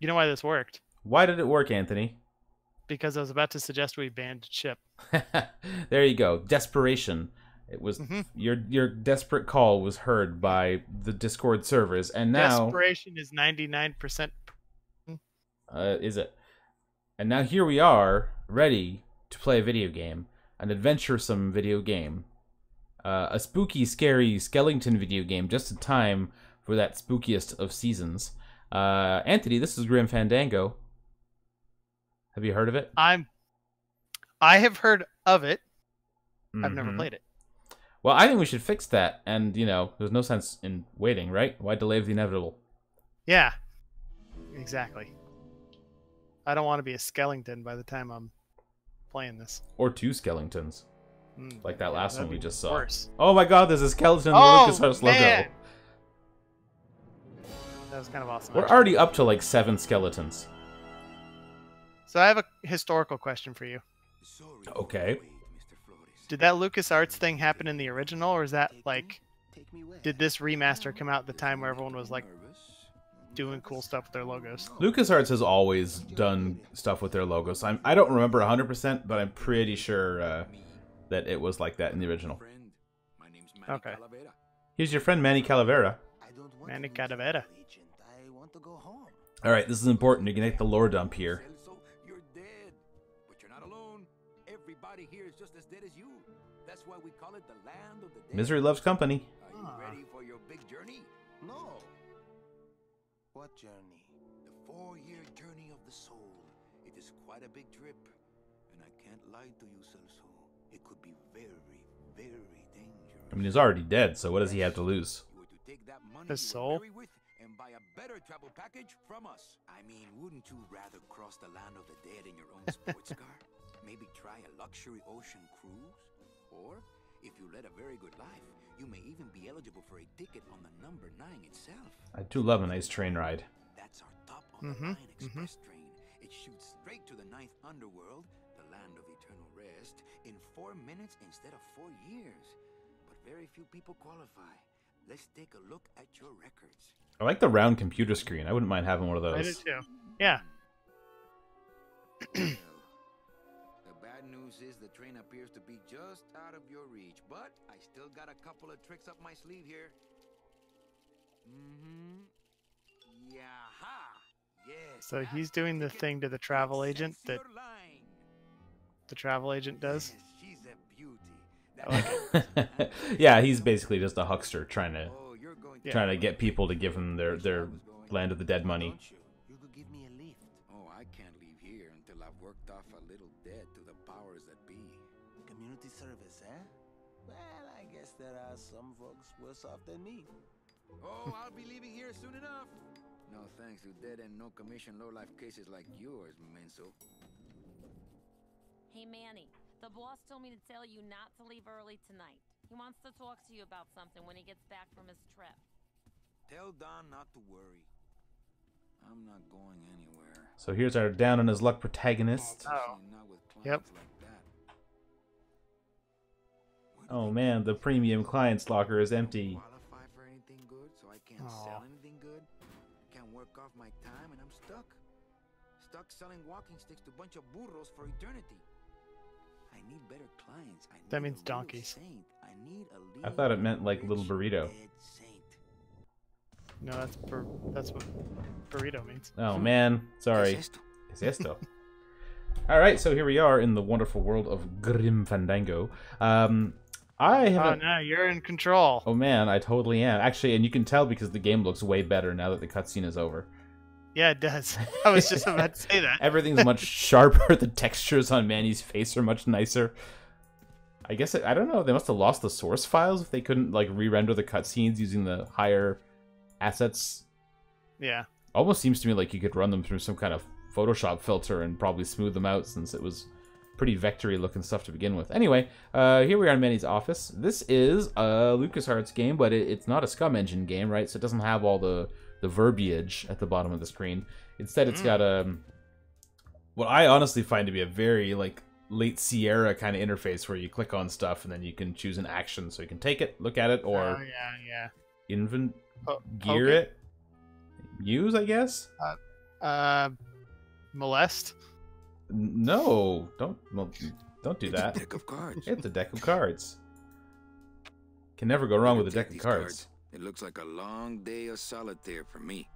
You know why this worked? Why did it work, Anthony? Because I was about to suggest we banned Chip. There you go. Desperation. It was Mm-hmm. your desperate call was heard by the Discord servers, and now Desperation is 99%. is it? And now here we are, ready to play a video game, an adventuresome video game, a spooky, scary skeleton video game, just in time for that spookiest of seasons. Anthony, this is Grim Fandango. Have you heard of it? I have heard of it. I've never played it. Well, I think we should fix that, and, you know, there's no sense in waiting, right? Why delay the inevitable? Yeah, exactly. I don't want to be a skeleton by the time I'm playing this. Or two skeletons, like that last one we just saw. Worse. Oh my god, there's a skeleton in the Oh, Lucasarts man! logo. That was kind of awesome. We're actually. already up to like 7 skeletons. So I have a historical question for you. Okay. Did that LucasArts thing happen in the original, or is that like, did this remaster come out at the time where everyone was like doing cool stuff with their logos? LucasArts has always done stuff with their logos. I don't remember 100%, but I'm pretty sure that it was like that in the original. Okay. Here's your friend Manny Calavera. Manny Calavera. All right, this is important. You can take the lore dump here. You're dead, but you're not alone. Everybody here is just as dead as you. That's why we call it the land of the dead. Misery loves company. Are you ready for your big journey? No. What journey? The 4-year journey of the soul. It is quite a big trip, and I can't lie to you, Celso. It could be very, very dangerous. I mean, he's already dead, so what does he have to lose? You were to take that money His you soul? were buried with and buy a better travel package from us. I mean, wouldn't you rather cross the land of the dead in your own sports car? Maybe try a luxury ocean cruise? Or, if you led a very good life, you may even be eligible for a ticket on the number 9 itself. I do love a nice train ride. That's our top-on-the-line express train. It shoots straight to the 9th underworld, the land of eternal rest, in 4 minutes instead of 4 years. But very few people qualify. Let's take a look at your records. I like the round computer screen. I wouldn't mind having one of I do those. too. Yeah. Well, the bad news is the train appears to be just out of your reach, but I still got a couple of tricks up my sleeve here. Yeah-ha! Yes. So he's doing the thing to the travel agent that the travel agent does. Yes, she's a beauty. I like it. Yeah, he's basically just a huckster trying to Oh, you're going Yeah. trying to get people to give him their land of the dead money. Don't you? You could give me a lift. Oh, I can't leave here until I've worked off a little debt to the powers that be. Community service, eh? Well, I guess there are some folks worse off than me. Oh, I'll be leaving here soon enough. No thanks to dead and no commission low-life cases like yours, Menso. Hey Manny, the boss told me to tell you not to leave early tonight. He wants to talk to you about something when he gets back from his trip. Tell Don not to worry. I'm not going anywhere. So here's our down on his luck protagonist. Oh. Not with Yep. clients like that. Oh man, the premium clients locker is empty. Qualify for anything good, so I can't Aw. sell anything good. Can't work off my time, and I'm stuck. Stuck selling walking sticks to a bunch of burros for eternity. I need better clients. I need That a means real donkeys. saint. I need a I thought it meant like little burrito. dead saint. No, that's what burrito means. Oh man, sorry. ¿Qué es esto? ¿Qué es esto? Alright, so here we are in the wonderful world of Grim Fandango. I Oh haven't... no, you're in control. Oh man, I totally am. Actually, and you can tell because the game looks way better now that the cutscene is over. Yeah, it does. I was just about to say that. Everything's much sharper. The textures on Manny's face are much nicer. I guess, I don't know, they must have lost the source files if they couldn't like re-render the cutscenes using the higher assets. Yeah. Almost seems to me like you could run them through some kind of Photoshop filter and probably smooth them out since it was pretty vectory looking stuff to begin with. Anyway, here we are in Manny's office. This is a LucasArts game, but it's not a Scum Engine game, right? So it doesn't have all the verbiage at the bottom of the screen. Instead, it's got what I honestly find to be a very like late Sierra kind of interface where you click on stuff and then you can choose an action. So you can take it, look at it, or Oh yeah, yeah. gear okay. it, use, I guess. Molest? No, don't do It's a that. deck of cards. It's a deck of cards. Can never go wrong with a Take deck of these cards. It looks like a long day of solitaire for me.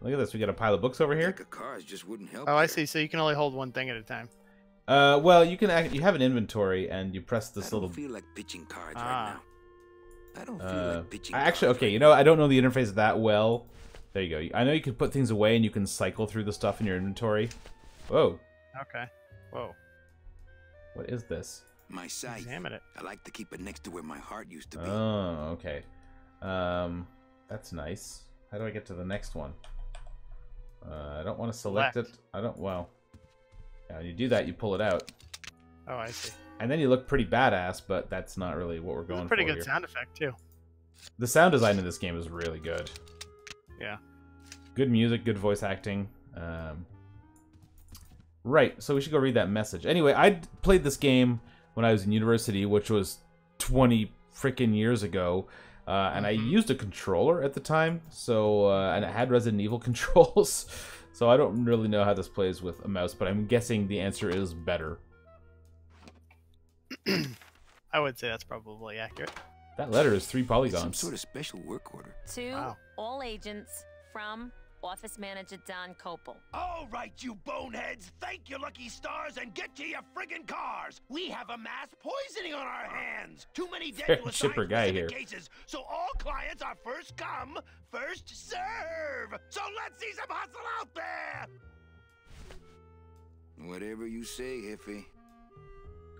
Look at this. We got a pile of books over here. Deck of cards just wouldn't help. Oh, I there. see. So you can only hold one thing at a time. Well, you have an inventory and you press I this don't little. feel like pitching cards Ah. right now. I don't feel like pitching Actually, cards okay. right You know, I don't know the interface that well. There you go. I know you can put things away and you can cycle through the stuff in your inventory. Whoa. Okay. Whoa. What is this? My scythe. Examine it. I like to keep it next to where my heart used to be. Oh, okay. That's nice. How do I get to the next one? I don't want to select it. I don't. Well, yeah, you do that, you pull it out, Oh, I see. and then you look pretty badass. But that's not really what we're It's going a for pretty good here. sound effect too. The sound design in this game is really good. Yeah. Good music, good voice acting. Right, so we should go read that message. Anyway, I played this game when I was in university, which was 20 freaking years ago. And I used a controller at the time, so and it had Resident Evil controls. So I don't really know how this plays with a mouse, but I'm guessing the answer is better. I would say that's probably accurate. That letter is 3 It's some polygons. sort of special work order. To Wow. all agents from Office Manager Don Copel. All right, you boneheads, thank your lucky stars and get to your friggin' cars. We have a mass poisoning on our hands. Too many dead Very to assign chipper guy specific here. cases, so all clients are first come, first serve. So let's see some hustle out there. Whatever you say, Jefe.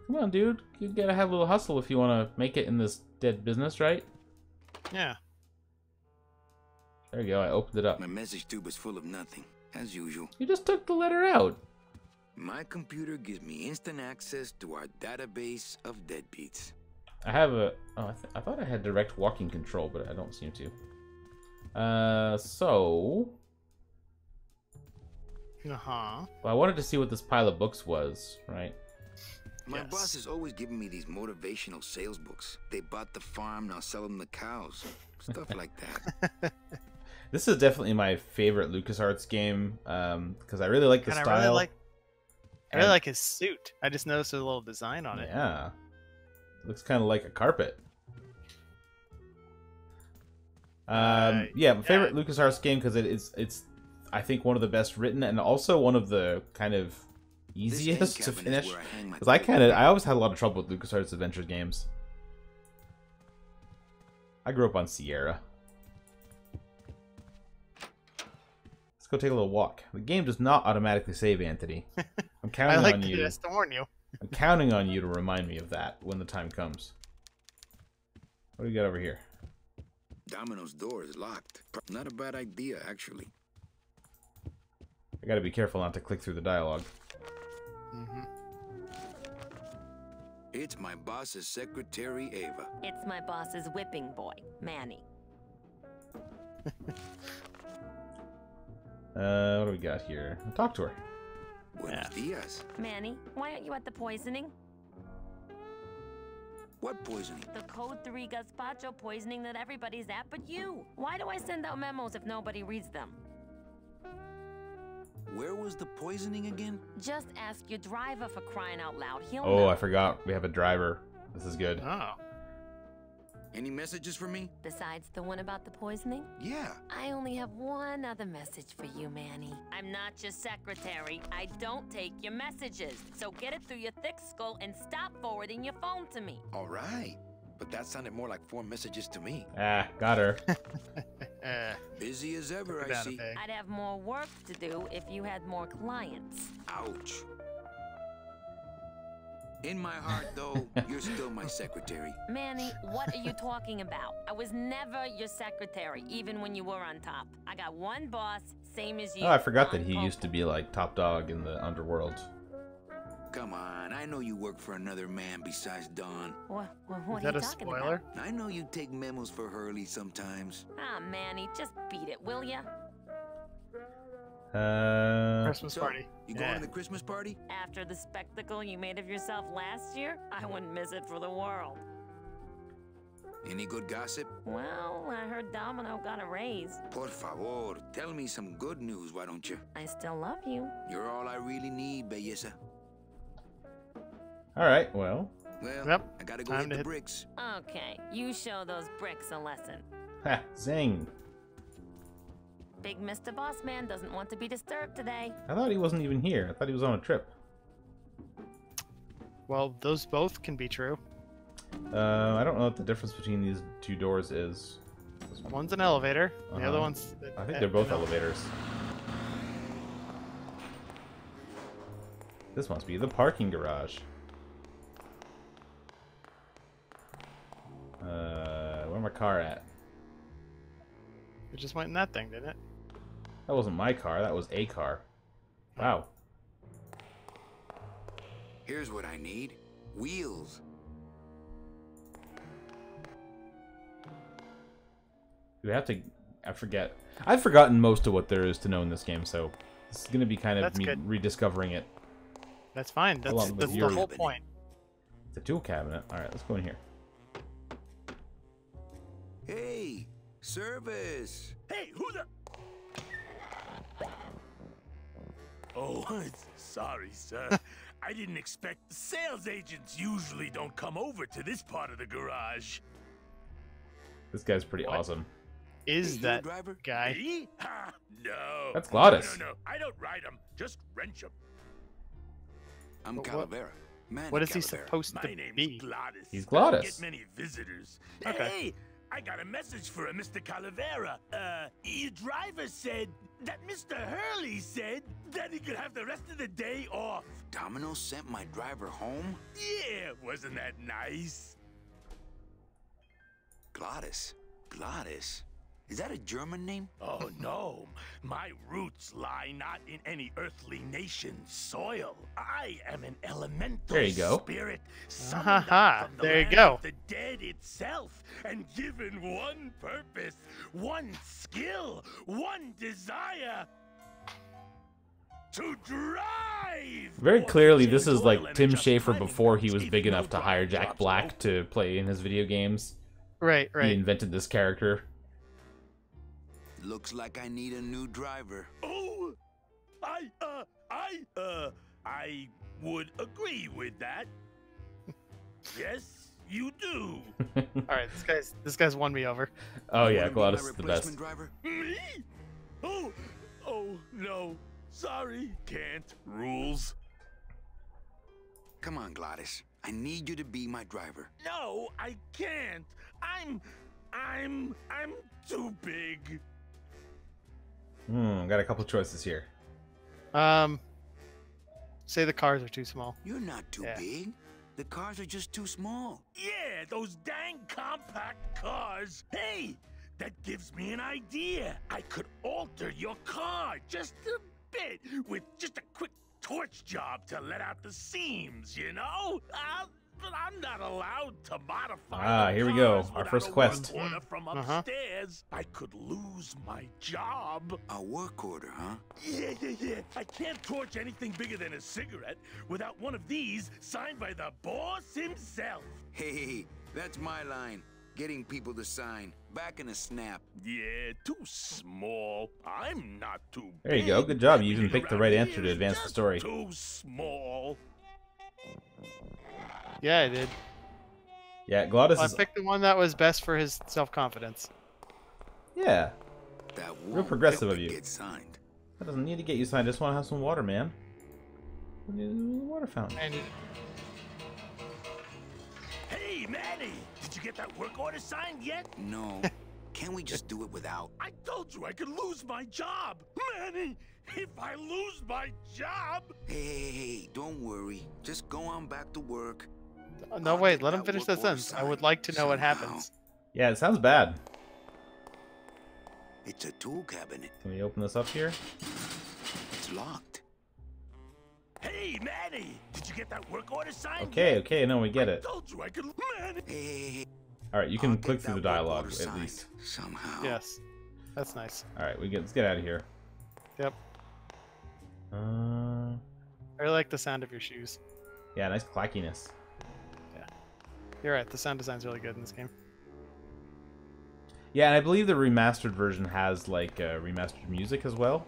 Come on, dude. You gotta have a little hustle if you want to make it in this dead business, right? Yeah. There you go. I opened it up. My message tube is full of nothing, as usual. You just took the letter out. My computer gives me instant access to our database of deadbeats. I have a... Oh, I thought I had direct walking control, but I don't seem to. So... Uh-huh. Well, I wanted to see what this pile of books was, right? My Yes. boss is always giving me these motivational sales books. They bought the farm, now sell them the cows. Stuff like that. This is definitely my favorite LucasArts game, because I really like the And style. I really and- like his suit. I just noticed a little design on it. Yeah. Looks kind of like a carpet. Yeah, my favorite LucasArts game because it's I think one of the best written and also one of the kind of easiest to finish. Because I always had a lot of trouble with LucasArts Adventure games. I grew up on Sierra. Let's go take a little walk. The game does not automatically save, Anthony. I'm I counting like on you. this to warn you. I'm counting on you to remind me of that when the time comes. What do we got over here? Domino's door is locked. Not a bad idea, actually. I gotta be careful not to click through the dialogue. Mm-hmm. It's my boss's secretary, Ava. It's my boss's whipping boy, Manny. What do we got here? Talk to her. Buenos dias. Manny, why aren't you at the poisoning? What poisoning? The Code 3 gazpacho poisoning that everybody's at but you. Why do I send out memos if nobody reads them? Where was the poisoning again? Just ask your driver for crying out loud. He'll Oh, know. I forgot. We have a driver. This is good. Oh. Any messages for me? Besides the one about the poisoning, Yeah. I only have one other message for you, Manny. I'm not your secretary. I don't take your messages. So get it through your thick skull and stop forwarding your phone to me. All right. But that sounded more like 4 messages to me. Ah, got her. Busy as ever, I see. I'd have more work to do if you had more clients. Ouch. In my heart, though, you're still my secretary. Manny, what are you talking about? I was never your secretary, even when you were on top. I got one boss, same as you. Oh, I forgot that Don he used to Copel. be like top dog in the underworld. Come on, I know you work for another man besides Don. What Is are that you a talking spoiler? about? I know you take memos for Hurley sometimes. Ah, Manny, just beat it, will ya? Christmas So, party. You going Yeah. to the Christmas party? After the spectacle you made of yourself last year, I wouldn't miss it for the world. Any good gossip? Well, I heard Domino got a raise. Por favor, tell me some good news, why don't you? I still love you. You're all I really need, belleza. All right, well. Well, Yep, I gotta go time hit to the hit- bricks. Okay, you show those bricks a lesson. Ha, zing. Big Mr. Boss Man doesn't want to be disturbed today. I thought he wasn't even here. I thought he was on a trip. Well, those both can be true. I don't know what the difference between these two doors is. One's an elevator. The other Uh-huh. one's. I think they're both an elevators. This must be the parking garage. Where my car at? It just went in that thing, didn't it? That wasn't my car, that was a car. Wow. Here's what I need. Wheels. Do we have to... I forget. I've forgotten most of what there is to know in this game, so this is going to be kind of That's me good. rediscovering it. That's fine. That's, Along with that's the your- whole point. The tool cabinet. Alright, let's go in here. Hey, service. Hey, who the... Oh, sorry, sir. I didn't expect... Sales agents usually don't come over to this part of the garage. This guy's pretty What? awesome. Is Hey, you a that driver? guy? Me? Ha, no. That's Glottis. No, I don't ride them. Just wrench them. I'm But what- Calavera. Man, What is he Calavera. supposed My to name's be? Glottis. He's I don't Glottis. get many visitors. Okay. Hey, I got a message for a Mr. Calavera. Your driver said that Mr. Hurley said that he could have the rest of the day off. Domino sent my driver home? Yeah, wasn't that nice? Glottis. Glottis. Is that a German name? Oh no, my roots lie not in any earthly nation's soil. I am an elemental There you go. spirit summoned Ha-ha, up from the there you land go. of the dead itself, and given one purpose, one skill, one desire. To drive! Very clearly, this is Toil like and Tim adjust Schafer timing before he belts, was even big though enough to hire drop Jack Black drops to play in his video games. Right, He right. invented this character. Looks like I need a new driver. Oh, I would agree with that. Yes, you do. All right, this guy's won me over. Oh yeah, Wanna be my Glottis is the best. replacement driver? Me? Oh, no. Sorry, can't. Rules. Come on, Glottis. I need you to be my driver. No, I can't. I'm too big. Got a couple choices here. Say the cars are too small. You're not too Yeah. big. The cars are just too small. Yeah, those dang compact cars. Hey, that gives me an idea. I could alter your car just a bit with just a quick torch job to let out the seams, you know? But I'm not allowed to modify the Here we go. cars Our without first a quest. work order from Uh-huh. upstairs. I could lose my job. A work order, huh? Yeah. I can't torch anything bigger than a cigarette without one of these signed by the boss himself. Hey, that's my line. Getting people to sign. Back in a snap. Yeah, too small. I'm not too big. There you go. Good job. You even Everything picked the around right here answer to is advance the just story. Too small. Yeah, I did. Yeah, Glottis Well, I is... picked the one that was best for his self-confidence. Yeah, That Real won't progressive help of it you. Get signed. that doesn't need to get you signed. I just want to have some water, man. We need a water fountain. And Hey, Manny, did you get that work order signed yet? No. Can't we just do it without? I told you I could lose my job. Manny, if I lose my job... Hey, don't worry. Just go on back to work. no, I'll wait, get let him that finish work that order sentence. I would signed like to know what somehow. happens. Yeah, it sounds bad. It's a tool cabinet. Can we open this up here? It's locked. Hey, Manny, did you get that work order signed Okay, yet? okay, no, we get I it. told you I could... Manny! Hey. Alright, you I'll can get click through the that work dialogue, order at signed least. Somehow. Yes, that's nice. Alright, let's get out of here. Yep. Uh, I really like the sound of your shoes. yeah, nice clackiness. You're right. The sound design's really good in this game. Yeah, and I believe the remastered version has like remastered music as well.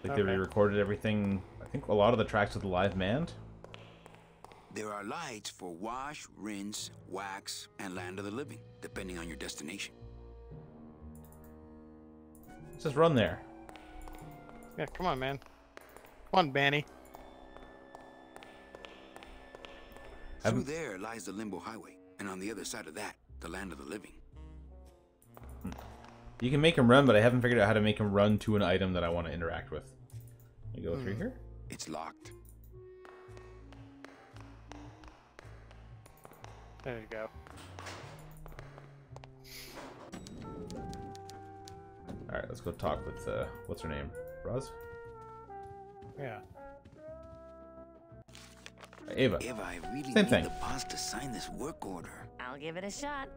Like they Okay. re-recorded everything. I think a lot of the tracks with the live band. There are lights for wash, rinse, wax, and land of the living, depending on your destination. Let's just run there. Yeah, come on, man. Come on, Banny. Through there lies the Limbo Highway, and on the other side of that, the land of the living. You can make him run, but I haven't figured out how to make him run to an item that I want to interact with. Let me go through here. It's locked. There you go. Alright, let's go talk with, what's her name? Roz? Yeah. Ava. Eva, I really Same need thing. the boss to sign this work order. I'll give it a shot.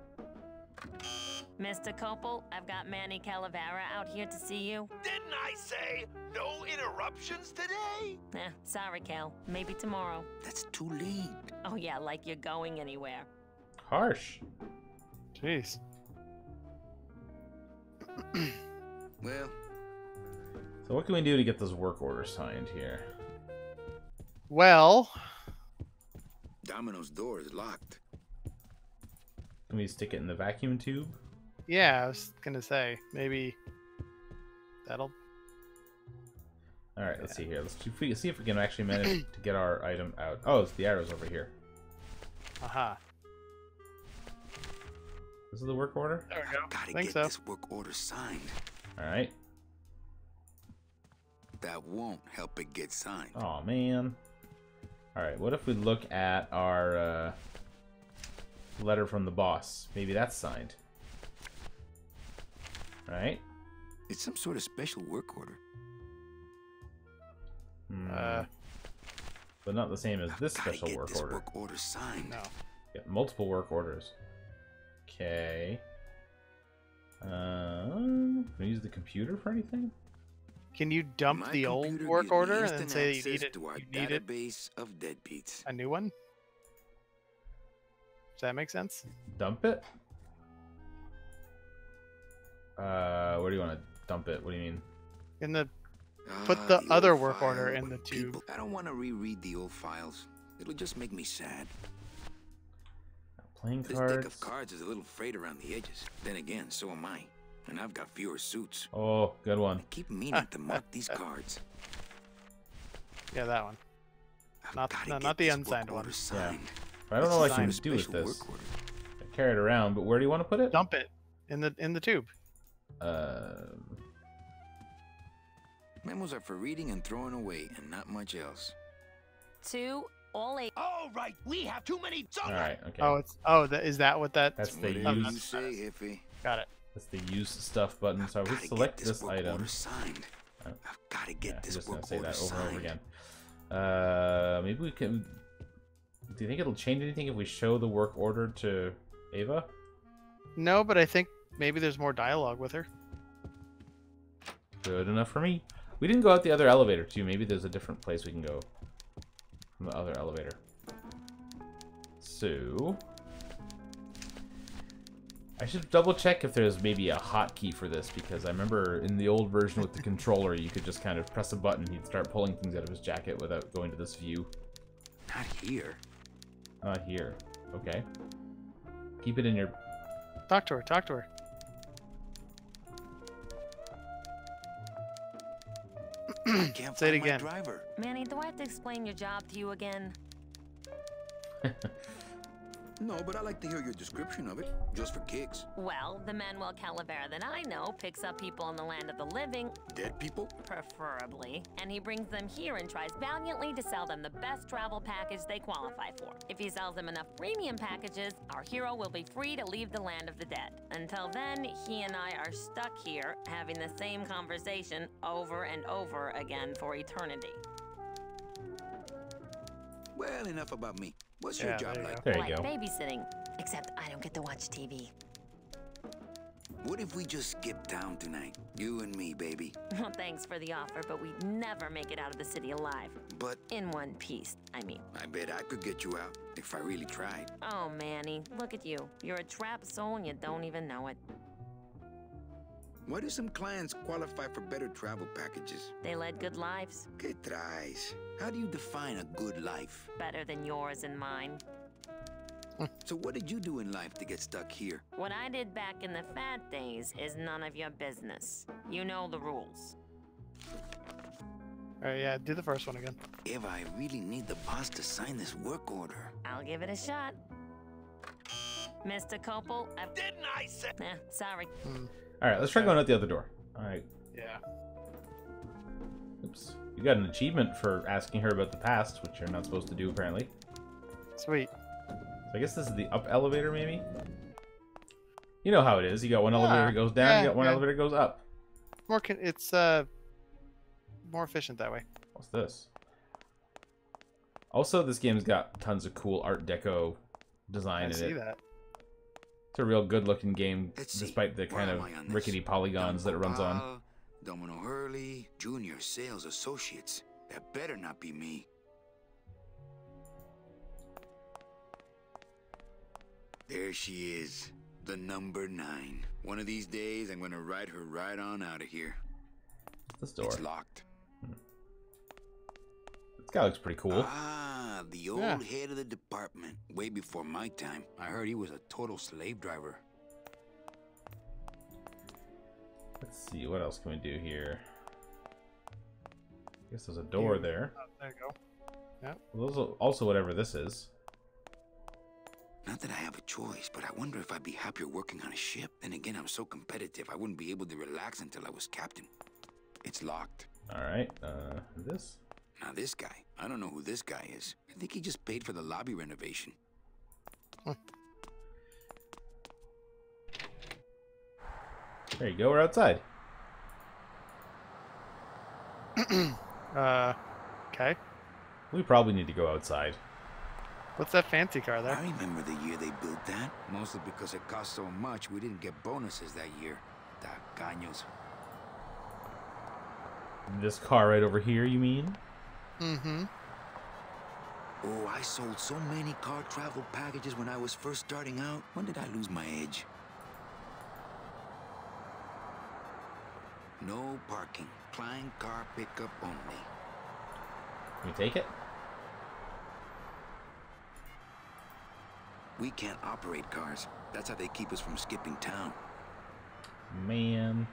Mr. Copel, I've got Manny Calavera out here to see you. Didn't I say no interruptions today? Sorry, Cal. Maybe tomorrow. That's too late. Oh yeah, like you're going anywhere. Harsh. Jeez. Well, So what can we do to get this work order signed here? Well, Domino's door is locked. Can we stick it in the vacuum tube? yeah, I was gonna say maybe that'll. Alright, let's see here. Let's see if we can actually manage to get our item out. Oh, it's the arrows over here. Aha. This is the work order? There we go. Gotta Think get so. this work order signed. Alright. That won't help it get signed. Oh man. Alright, what if we look at our letter from the boss? Maybe that's signed. Right? It's some sort of special work order. But not the same as this Gotta special get work this order. work order signed. No. Get multiple work orders. Okay. Can we use the computer for anything? Can you dump My the old computer work gives me order and then instant say that you access need it? to our You need it. database of deadbeats. A new one? Does that make sense? Dump it? Where do you want to dump it? What do you mean? In the Put the old other work file. order in the tube. People, I don't want to reread the old files. It'll just make me sad. Playing This cards. deck of cards is a little frayed around the edges. Then again, so am I. And I've got fewer suits. Oh, good one. I keep meaning to mark these cards. Yeah, that one. I've Not- gotta no, get not the this unsigned work one. order signed. I don't know what I can Signed. do with Special this. work order. I carry it around, but where do you want to put it? Dump it in the tube. Memos are for reading and throwing away, and not much else. 2, all 8. All right, we have too many. All right, okay. Is that what that? That's the Whatever use. you say, Hippie. Got it. That's the use stuff button. So if we Gotta select get this work item. order signed. Oh. I've gotta Yeah, get I'm this just work gonna say order that over signed. and over again. Maybe we can. Do you think it'll change anything if we show the work order to Ava? No, but I think maybe there's more dialogue with her. Good enough for me. We didn't go out the other elevator too. Maybe there's a different place we can go from the other elevator. So I should double check if there's maybe a hotkey for this, because I remember in the old version with the controller you could just kind of press a button, he'd start pulling things out of his jacket without going to this view. Not here. Here. Okay. Keep it in your... Talk to her. Talk to her. I can't Say it find my again. driver. Manny, do I have to explain your job to you again? No, but I like to hear your description of it, just for kicks. Well, the Manuel Calavera that I know picks up people in the land of the living, Dead people? preferably, and he brings them here and tries valiantly to sell them the best travel package they qualify for. If he sells them enough premium packages, our hero will be free to leave the land of the dead. Until then, he and I are stuck here, having the same conversation over and over again for eternity. Well, enough about me. What's Yeah, your job there you like? There you Like go. babysitting, except I don't get to watch TV. What if we just skip town tonight? You and me, baby. Well, thanks for the offer, but we'd never make it out of the city alive. But In one piece, I mean. I bet I could get you out if I really tried. Oh, Manny, look at you. You're a trapped soul and you don't even know it. Why do some clients qualify for better travel packages? They led good lives. Que traes? How do you define a good life? Better than yours and mine. So what did you do in life to get stuck here? What I did back in the fat days is none of your business. You know the rules. Alright, yeah, do the first one again. If I really need the boss to sign this work order. I'll give it a shot. Mr. Copel, Didn't I say? sorry. Alright, let's try going out the other door. Alright. Yeah. Oops. You got an achievement for asking her about the past, which you're not supposed to do, apparently. Sweet. So I guess this is the up elevator, maybe? You know how it is. You got one elevator goes down, you got one elevator goes up. It's more efficient that way. What's this? Also, this game's got tons of cool Art Deco design in it. I see that. It's a real good-looking game, Let's despite see. the kind Where of am I on this? rickety polygons that it runs on. Ball, Domino Hurley, Junior Sales Associates. That better not be me. There she is, the number 9. One of these days, I'm gonna ride her right on out of here. This door. It's locked. This guy looks pretty cool. Ah, the old head of the department. Way before my time. I heard he was a total slave driver. Let's see, what else can we do here? I guess there's a door there. Oh, there you go. Yeah. Well, those are also whatever this is. Not that I have a choice, but I wonder if I'd be happier working on a ship. Then again, I'm so competitive, I wouldn't be able to relax until I was captain. It's locked. Alright, this? Now this guy, I don't know who this guy is. I think he just paid for the lobby renovation. There you go, we're outside. Okay. We probably need to go outside. What's that fancy car I there? remember the year they built that. Mostly because it cost so much, we didn't get bonuses that year. Tacaños. This car right over here, you mean? Mm-hmm. Oh, I sold so many car travel packages when I was first starting out. When did I lose my edge? No parking. Klein car pickup only. Can we take it? We can't operate cars. That's how they keep us from skipping town. Man.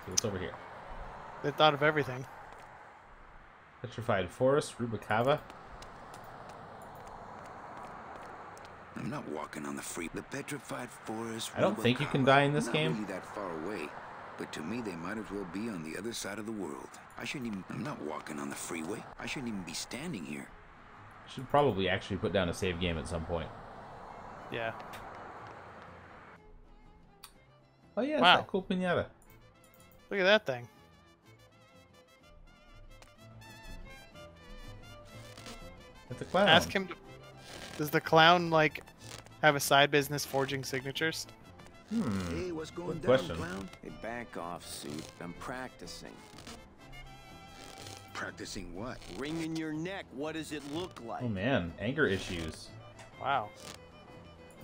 See what's over here. They thought of everything. Petrified Forest, Rubicava. I'm not walking on the free. The petrified forest. I don't think you can die in this not game. Really that far away, but to me they might as well be on the other side of the world. I shouldn't even. I'm not walking on the freeway. I shouldn't even be standing here. Should probably actually put down a save game at some point. Yeah. Oh yeah, it's Wow. that cool pinata. Look at that thing. It's a clown. Ask him. Does the clown like have a side business forging signatures? Hey, what's going Good down, question. clown? Hey, back off, suit. I'm practicing. Practicing what? Wringing your neck. What does it look like? Oh man, anger issues. Wow.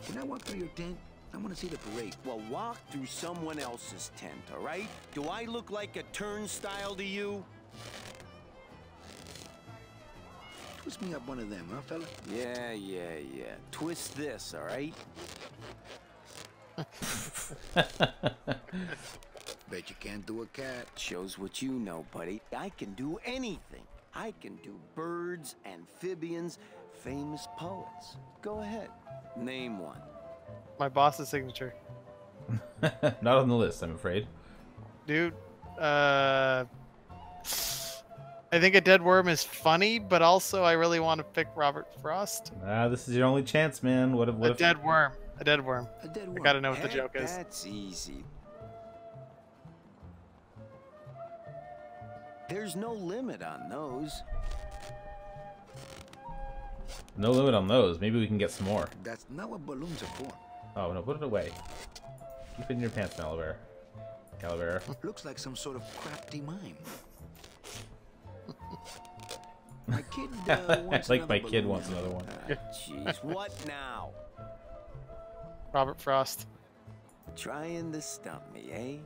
Can I walk through your tent? I want to see the parade. Well, walk through someone else's tent, all right? Do I look like a turnstile to you? Twist me up one of them, huh, fella? Yeah. Twist this, all right? Bet you can't do a cat. Shows what you know, buddy. I can do anything. I can do birds, amphibians, famous poets. Go ahead. Name one. My boss's signature. Not on the list, I'm afraid. Dude, I think a dead worm is funny, but also I really want to pick Robert Frost. This is your only chance, man. What if? A dead worm. A dead worm. A dead I worm. gotta know what the Heck, joke is. That's easy. There's no limit on those. No limit on those. Maybe we can get some more. That's not what balloons are for. Oh no, put it away. Keep it in your pants, Calavera. Calavera. Looks like some sort of crafty mime. My kid wants Like my another kid balloon. wants another one. Jeez, what now? Robert Frost. Trying to stump me, eh?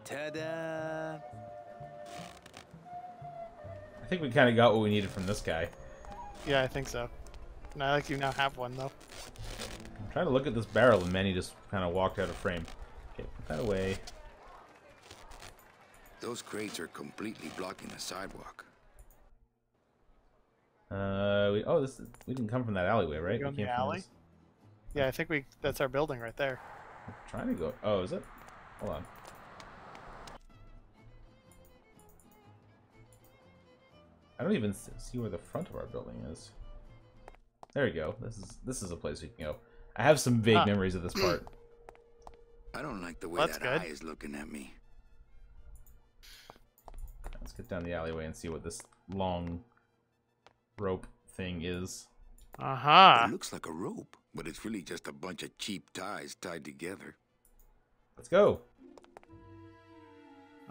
Ta-da! I think we kind of got what we needed from this guy. Yeah, I think so. And I like you now have one though. I'm trying to look at this barrel, and Manny just kind of walked out of frame. Okay, put that away. Those crates are completely blocking the sidewalk. We didn't come from that alleyway, right? Go We in came the from alley? this. Yeah, I think that's our building right there. I'm trying to go. Oh, is it? Hold on. I don't even see where the front of our building is. There we go. This is a place we can go. I have some vague memories of this part. I don't like the way That's that good. eye is looking at me. Let's get down the alleyway and see what this long rope thing is. Aha! It looks like a rope, but it's really just a bunch of cheap ties tied together. Let's go.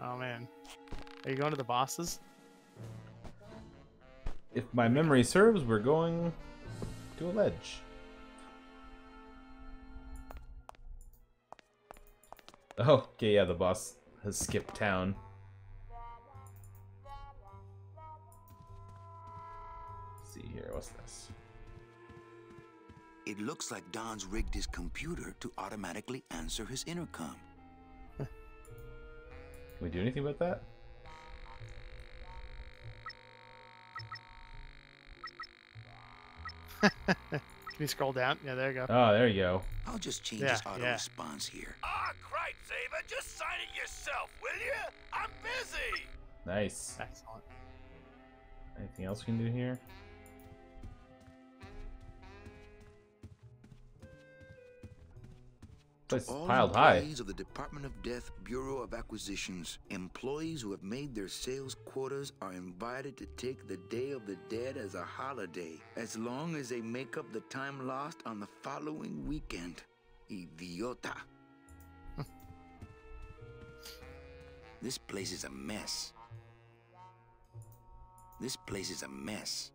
Oh man, are you going to the bosses? If my memory serves, we're going to a ledge. Oh, okay, yeah, the boss has skipped town. Let's see here, what's this? It looks like Don's rigged his computer to automatically answer his intercom. Can we do anything about that? Can you scroll down? Yeah, there you go. Oh, there you go. I'll just change Yeah, his auto yeah. response here. Ah, great, Saber. Just sign it yourself, will you? I'm busy. Nice. Excellent. Anything else we can do here? Place is All piled high. employees of the Department of Death Bureau of Acquisitions, employees who have made their sales quotas are invited to take the Day of the Dead as a holiday, as long as they make up the time lost on the following weekend. Idiota. This place is a mess. This place is a mess.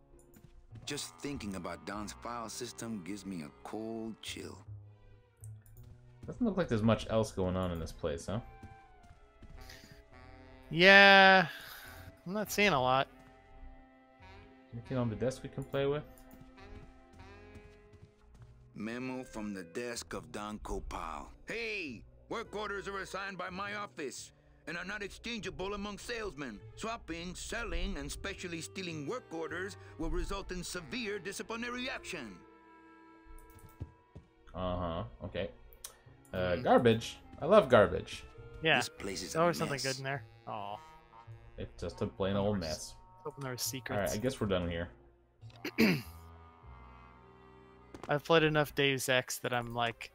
Just thinking about Don's file system gives me a cold chill. Doesn't look like there's much else going on in this place, huh? Yeah, I'm not seeing a lot. Anything on the desk we can play with? Memo from the desk of Don Copal. Hey! Work orders are assigned by my office and are not exchangeable among salesmen. Swapping, selling, and specially stealing work orders will result in severe disciplinary action. Uh-huh. Okay. Garbage. I love garbage. Yeah, This place is there's a always mess. something good in there. Oh, It's just a plain old mess. hoping there were secrets. Alright, I guess we're done here. I've played enough Deus Ex that I'm like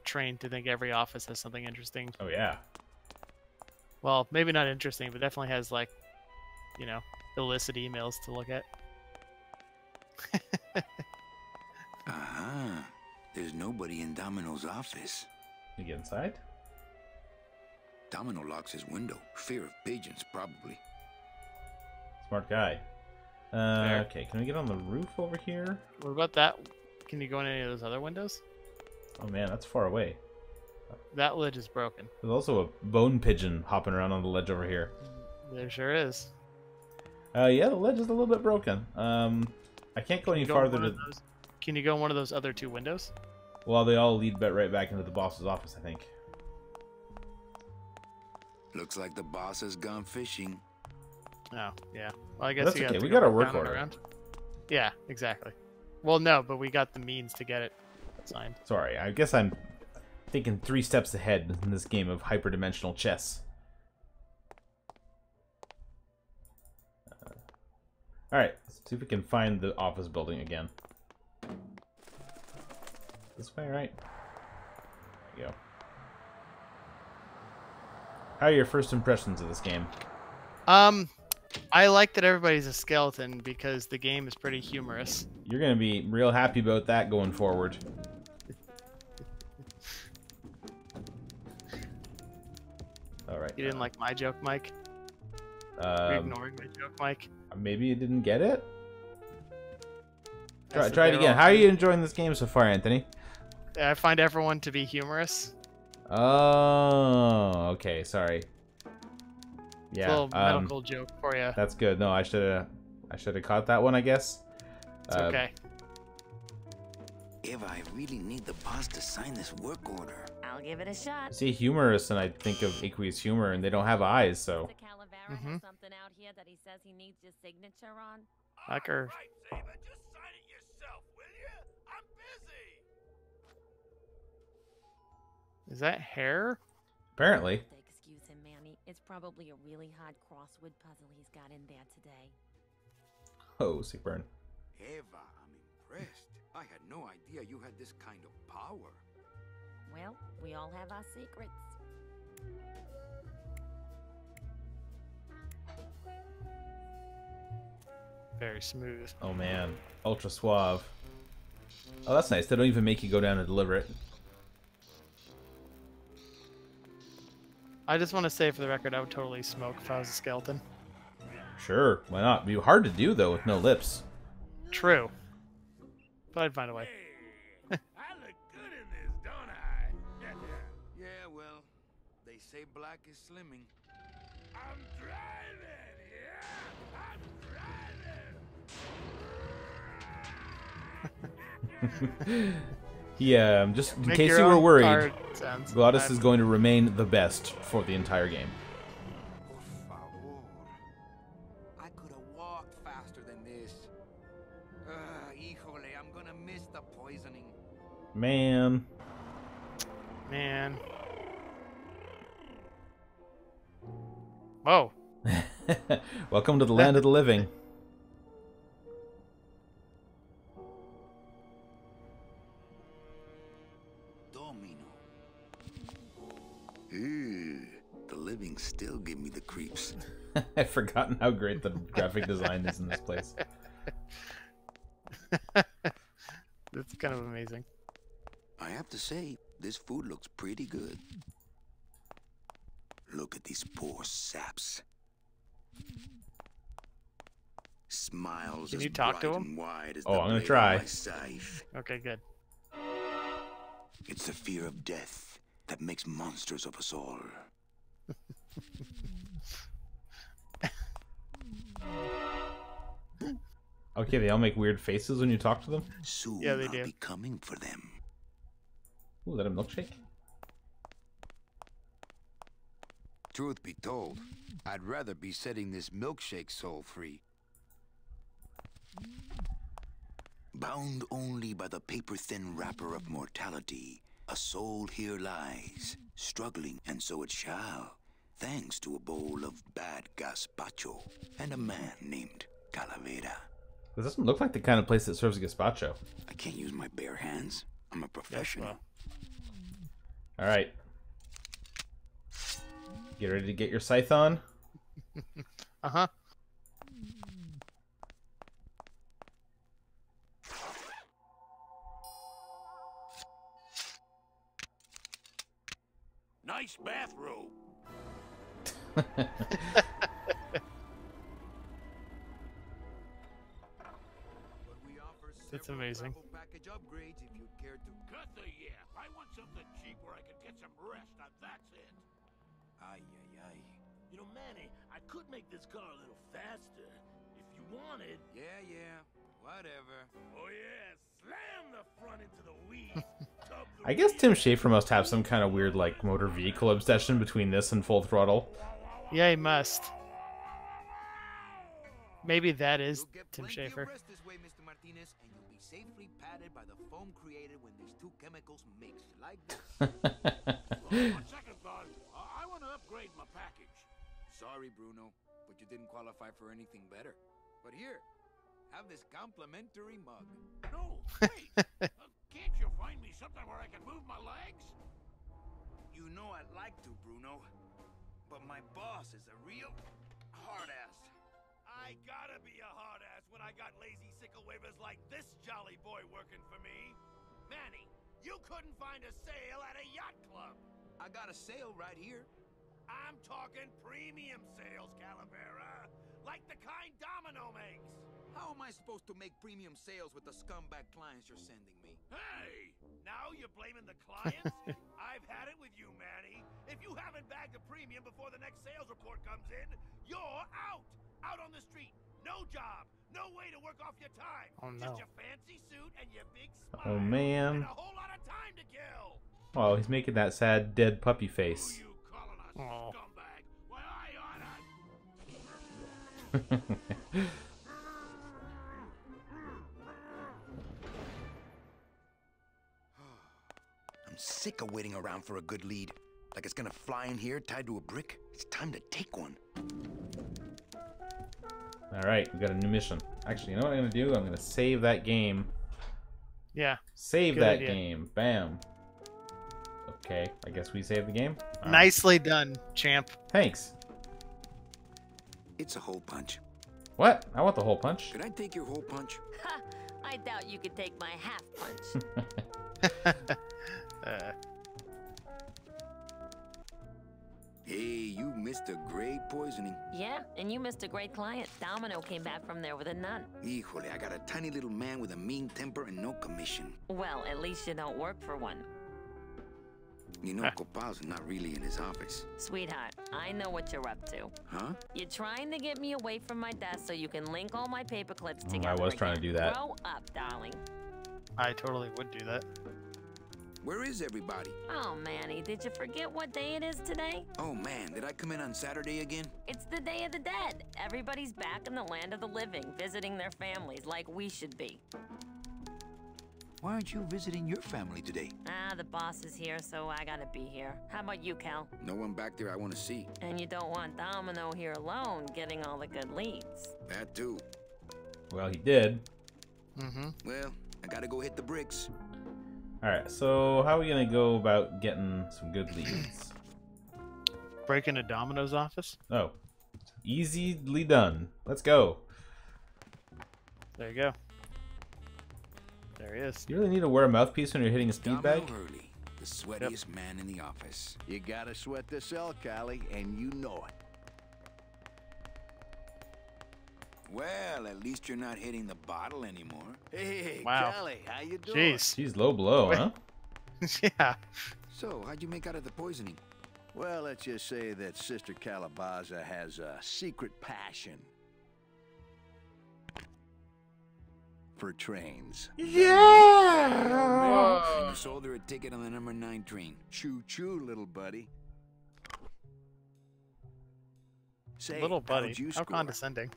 trained to think every office has something interesting. Oh, yeah. Well, maybe not interesting, but definitely has like, you know, illicit emails to look at. Aha. There's nobody in Domino's office. You get inside? Domino locks his window. Fear of pigeons, probably. Smart guy. Fair. Okay, can we get on the roof over here? What about that? Can you go in any of those other windows? Oh man, that's far away. That ledge is broken. There's also a bone pigeon hopping around on the ledge over here. There sure is. Yeah, the ledge is a little bit broken. I can't go any You go in farther one to... of those- Can you go in one of those other two windows? Well, they all lead right back into the boss's office, I think. Looks like the boss has gone fishing. Oh, yeah. Well, I guess That's you okay, have to we go got our back work down and order. around. Yeah, exactly. Well, no, but we got the means to get it signed. Sorry, I guess I'm thinking 3 steps ahead in this game of hyperdimensional chess. Alright, let's see if we can find the office building again. This way, right? There you go. How are your first impressions of this game? I like that everybody's a skeleton because the game is pretty humorous. You're gonna be real happy about that going forward. Alright. You didn't like my joke, Mike? You're ignoring my joke, Mike? Maybe you didn't get it? I said Try it they were again. all How are good. you enjoying this game so far, Anthony? I find everyone to be humorous. Oh, okay. Sorry. It's Yeah. a little medical joke for you. That's good. No, I should have caught that one, I guess. It's okay. Eva, I really need the boss to sign this work order. I'll give it a shot. See, humorous, and I think of aqueous humor, and they don't have eyes, so. Mr. Calavera has something out here that he says he needs your signature on. Fucker. Right, Saber, just sign it yourself, will you? I'm busy. Is that hair? Apparently. Excuse him, Manny. It's probably a really hard crossword puzzle he's got in there today. Oh, sick burn. Eva, I'm impressed. I had no idea you had this kind of power. Well, we all have our secrets. Very smooth. Oh man, ultra suave. Oh, that's nice. They don't even make you go down and deliver it. I just want to say for the record, I would totally smoke if I was a skeleton. Sure, why not? It'd be hard to do though with no lips. True. But I'd find a way. Hey, I look good in this, don't I? Yeah, well, they say black is slimming. I'm driving, yeah! I'm driving! Yeah, just in Make case your you were own worried, card sounds. Glottis is going to remain the best for the entire game. Por favor. I could have walked faster than this. Híjole, I'm gonna miss the poisoning. Man. Man. Whoa. Welcome to the land of the living. Domino. Ew, the living still give me the creeps. I've forgotten how great the graphic design is in this place. That's kind of amazing. I have to say, this food looks pretty good. Look at these poor saps. Smiles Can as you talk to bright him? and wide as Oh, the I'm gonna blade try. of my scythe. Okay, good. It's the fear of death that makes monsters of us all. Okay, they all make weird faces when you talk to them. Soon Yeah, they I'll do. be coming for them. Ooh, is that a milkshake? Truth be told, I'd rather be setting this milkshake soul free. Bound only by the paper-thin wrapper of mortality, a soul here lies, struggling, and so it shall, thanks to a bowl of bad gazpacho and a man named Calavera. This doesn't look like the kind of place that serves gazpacho. I can't use my bare hands. I'm a professional. well. All right. Get ready to get your scythe on. Uh-huh. Nice bathrobe. That's amazing. Package upgrades if you care to. Cut the yap. I want something cheap where I can get some rest. Now that's it. Ay, ay, ay. You know, Manny, I could make this car a little faster if you wanted. Yeah, yeah. Whatever. Oh yeah, slam the front into the weeds. Tub the I guess wheels. Tim Schafer must have some kind of weird, like, motor vehicle obsession between this and Full Throttle. Yeah, he must. Maybe that is You'll get Tim plenty of Schafer. rest this way, Mr. Martinez, and you'll be safely padded by the foam created when these two chemicals mix like this. On second thought, I want to upgrade my package. Sorry, Bruno, but you didn't qualify for anything better. But here, have this complimentary mug. No, wait. Can't you find me something where I can move my legs? You know I'd like to, Bruno, but my boss is a real hard ass. I gotta be a hard ass when I got lazy sickle wavers like this jolly boy working for me. Manny, you couldn't find a sale at a yacht club. I got a sale right here. I'm talking premium sales, Calavera. Like the kind Domino makes. How am I supposed to make premium sales with the scumbag clients you're sending me? Hey! Now you're blaming the clients? I've had it with you, Manny. If you haven't bagged a premium before the next sales report comes in, you're out! Out on the street. No job. No way to work off your time. Oh, no. Just your fancy suit and your big smile. Oh, man. And a whole lot of time to kill. Oh, he's making that sad, dead puppy face. Who you calling a Oh. scumbag? Why, I oughta... I'm sick of waiting around for a good lead. Like it's gonna fly in here tied to a brick. It's time to take one. Alright, we got a new mission. Actually, you know what I'm going to do? I'm going to save that game. Yeah. Save Good that idea. game. Bam. Okay, I guess we save the game. All right. Nicely done, champ. Thanks. It's a hole punch. What? I want the hole punch. Could I take your hole punch? Ha! I doubt you could take my half punch. Hey, you missed a great poisoning. Yeah, and you missed a great client. Domino came back from there with a none. Híjole, I got a tiny little man with a mean temper and no commission. Well, at least you don't work for one. You know, Copal's not really in his office. Sweetheart, I know what you're up to. Huh? You're trying to get me away from my desk so you can link all my paper clips I together. was trying to again. do that. Grow up, darling. I totally would do that. Where is everybody? Oh, Manny, did you forget what day it is today? Oh man, did I come in on Saturday again? It's the Day of the Dead. Everybody's back in the land of the living, visiting their families like we should be. Why aren't you visiting your family today? Ah, the boss is here, so I gotta be here. How about you, Cal? No one back there I want to see. And you don't want Domino here alone, getting all the good leads. That too. Well, he did. Mm-hmm. Well, I gotta go hit the bricks. Alright, so how are we going to go about getting some good leads? Break into Domino's office. Oh. Easily done. Let's go. There you go. There he is. You really need to wear a mouthpiece when you're hitting a speed bag? Domino Hurley, the sweatiest man in the office. You gotta sweat the cell, Callie, and you know it. Well, at least you're not hitting the bottle anymore. Hey, Wow. Callie, how you doing? Jeez. She's low blow, Wait. huh? Yeah. So, how'd you make out of the poisoning? Well, let's just say that Sister Calabaza has a secret passion for trains. And you sold her a ticket on the number 9 train. Choo-choo, little buddy. Say, Little buddy. how'd you How score? condescending.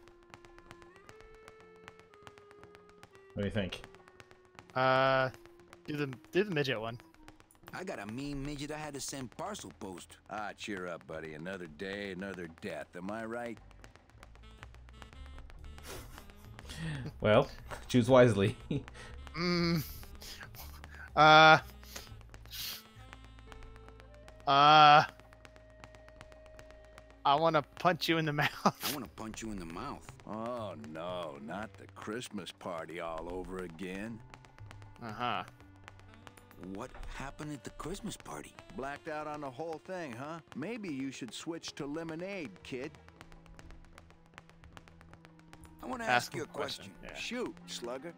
What do you think? Do the midget one. I got a mean midget I had to send parcel post. Ah, cheer up, buddy. Another day, another death. Am I right? Well, choose wisely. Mm. I want to punch you in the mouth. I want to punch you in the mouth. Oh, no, not the Christmas party all over again. Uh-huh. What happened at the Christmas party? Blacked out on the whole thing, huh? Maybe you should switch to lemonade, kid. I want to Ask ask you a him a question. question. Yeah. Shoot, slugger.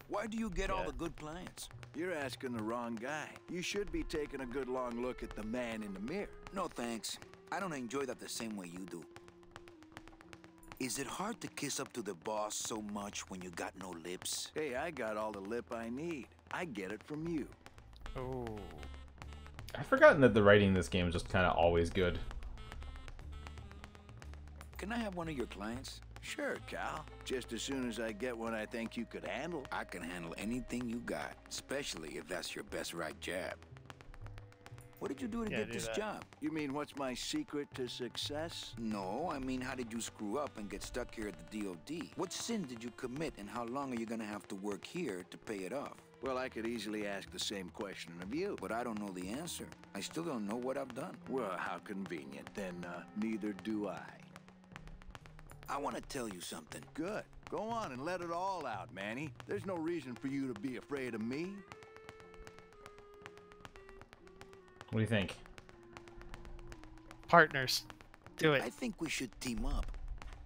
Why do you get all Yeah. the good clients? You're asking the wrong guy. You should be taking a good long look at the man in the mirror. No thanks. I don't enjoy that the same way you do. Is it hard to kiss up to the boss so much when you got no lips? Hey, I got all the lip I need. I get it from you. Oh. I've forgotten that the writing in this game is just kind of always good. Can I have one of your clients? Sure, Cal. Just as soon as I get one I think you could handle. I can handle anything you got, especially if that's your best right jab. What did you do to Yeah, get do this that. job? You mean what's my secret to success? No, I mean, how did you screw up and get stuck here at the DOD? What sin did you commit, and how long are you gonna have to work here to pay it off? Well, I could easily ask the same question of you. But I don't know the answer. I still don't know what I've done. Well, how convenient. Then neither do I. I want to tell you something. Good. Go on and let it all out, Manny. There's no reason for you to be afraid of me. What do you think? Partners. Do it. I think we should team up.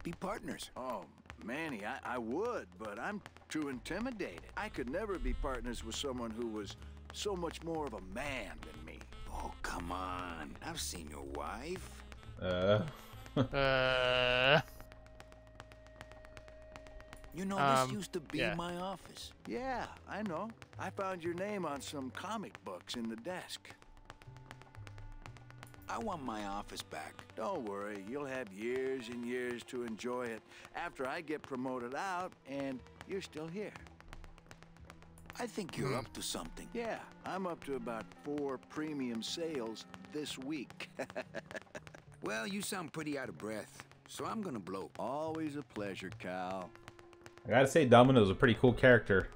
Be partners. Oh, Manny, I would, but I'm too intimidated. I could never be partners with someone who was so much more of a man than me. Oh, come on. I've seen your wife. You know, this used to be yeah. my office. Yeah, I know. I found your name on some comic books in the desk. I want my office back. Don't worry, you'll have years and years to enjoy it after I get promoted out and you're still here. I think you're up to something. Yeah, I'm up to about 4 premium sales this week. Well, you sound pretty out of breath, so I'm gonna blow. Always a pleasure, Cal. I gotta say, Domino's a pretty cool character.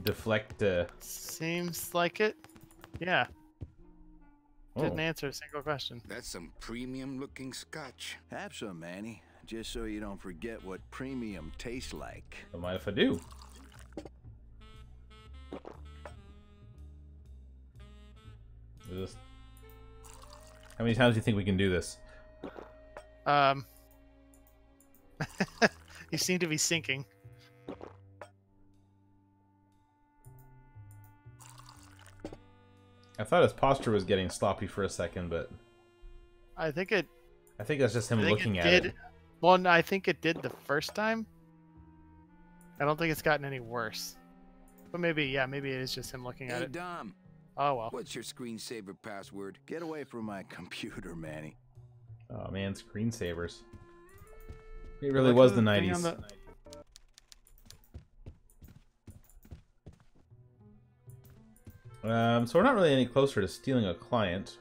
Deflect. Seems like it. Yeah. Didn't Oh. answer a single question. That's some premium-looking scotch. Have some, Manny, just so you don't forget what premium tastes like. Don't mind if I do. Just... How many times do you think we can do this? You seem to be sinking. I thought his posture was getting sloppy for a second, but I think that's just him I think looking it at did. it. Well, no, I think it did the first time. I don't think it's gotten any worse. But maybe, yeah, maybe it is just him looking at Hey, it. Dom, Oh well. what's your screensaver password? Get away from my computer, Manny. Oh man, screensavers. It really was the Look at thing 90s. on So we're not really any closer to stealing a client.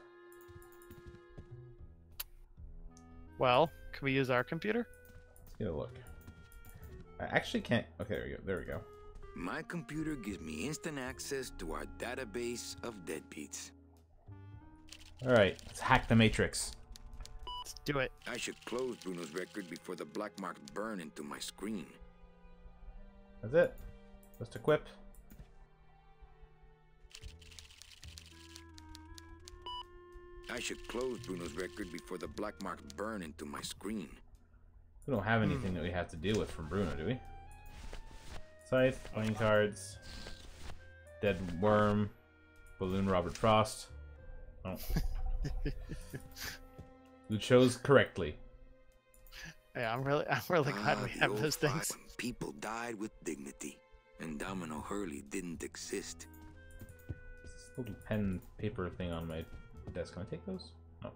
Well, can we use our computer? Let's get a look. I actually can't. Okay, there we go. There we go. My computer gives me instant access to our database of deadbeats. All right, let's hack the Matrix. Let's do it. I should close Bruno's record before the black marks burn into my screen. That's it. Just equip. I should close Bruno's record before the black marks burn into my screen. We don't have anything that we have to deal with from Bruno, do we? Scythe, playing cards, Dead Worm, Balloon Robert Frost. Oh. You chose correctly. Yeah, I'm really glad we the have old those fight things. when people died with dignity, and Domino Hurley didn't exist. This little pen paper thing on my desk. Can I take those? No.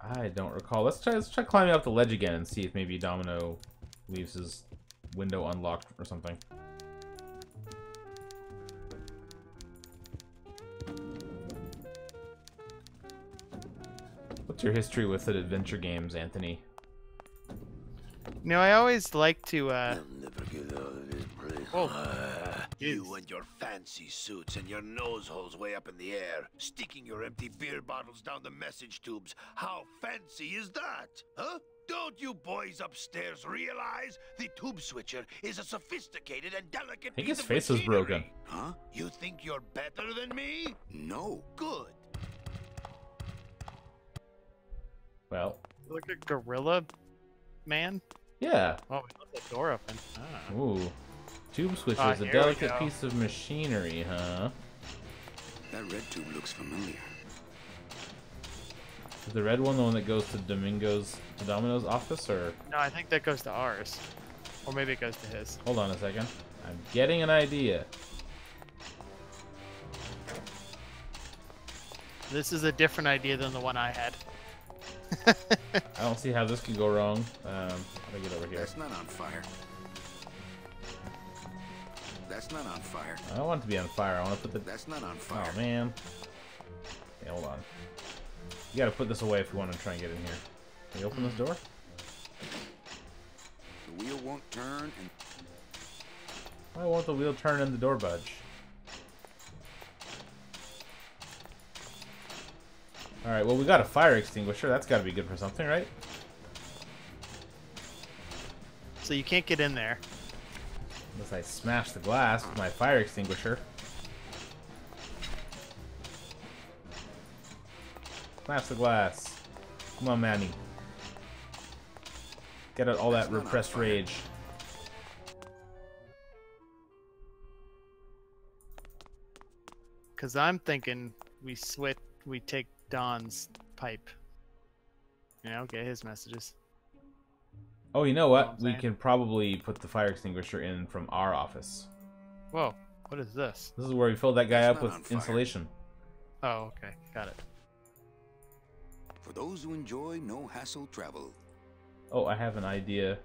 I don't recall. Let's try climbing up the ledge again and see if maybe Domino leaves his window unlocked or something. What's your history with adventure games, Anthony? You know, I always like to I'll never get out of this place. You and your fancy suits and your nose holes way up in the air, sticking your empty beer bottles down the message tubes. How fancy is that? Huh? Don't you boys upstairs realize the tube switcher is a sophisticated and delicate I think piece his of face was machinery? broken. Huh? You think you're better than me? No. Good. Well, look at Gorilla Man. yeah. Oh, we left the door open. Ah. Ooh. Tube switcher is a here we delicate go. piece of machinery, huh? That red tube looks familiar. Is the red one the one that goes to Domino's office, or? No, I think that goes to ours. Or maybe it goes to his. Hold on a second. I'm getting an idea. This is a different idea than the one I had. I don't see how this could go wrong. How do I get over here? That's not on fire. That's not on fire. I don't want it to be on fire. I want to put the... That's not on fire. Oh, man. Okay, hold on. You gotta put this away if we want to try and get in here. Can you open this door? The wheel won't turn and... Why won't the wheel turn and the door budge? Alright, well, we got a fire extinguisher. That's gotta be good for something, right? So you can't get in there. Unless I smash the glass with my fire extinguisher. Smash the glass. Come on, Manny. Get out all that repressed rage. Because I'm thinking we take Don's pipe. You know, get his messages. Oh, you know what? We can probably put the fire extinguisher in from our office. Whoa, what is this? This is where we filled that guy up with insulation. Oh, okay, got it. For those who enjoy no-hassle travel. Oh, I have an idea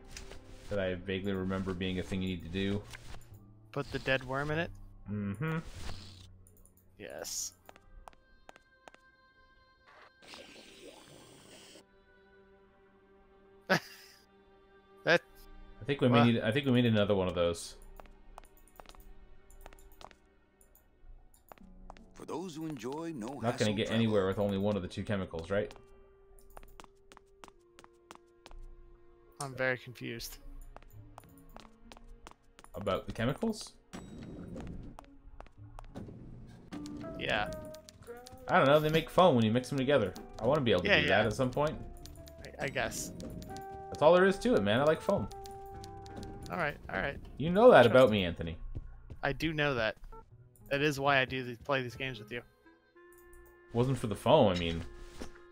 that I vaguely remember being a thing you need to do. Put the dead worm in it? Mm-hmm. Yes. That. I think we may need. I think we need another one of those. For those who enjoy no Not going to get anywhere with only one of the two chemicals, right? I'm very confused. About the chemicals? Yeah. I don't know. They make foam when you mix them together. I want to be able to do that at some point. I guess. That's all there is to it, man. I like foam. All right, all right. You know that about me, Anthony. I do know that. That is why I play these games with you. Wasn't for the foam. I mean,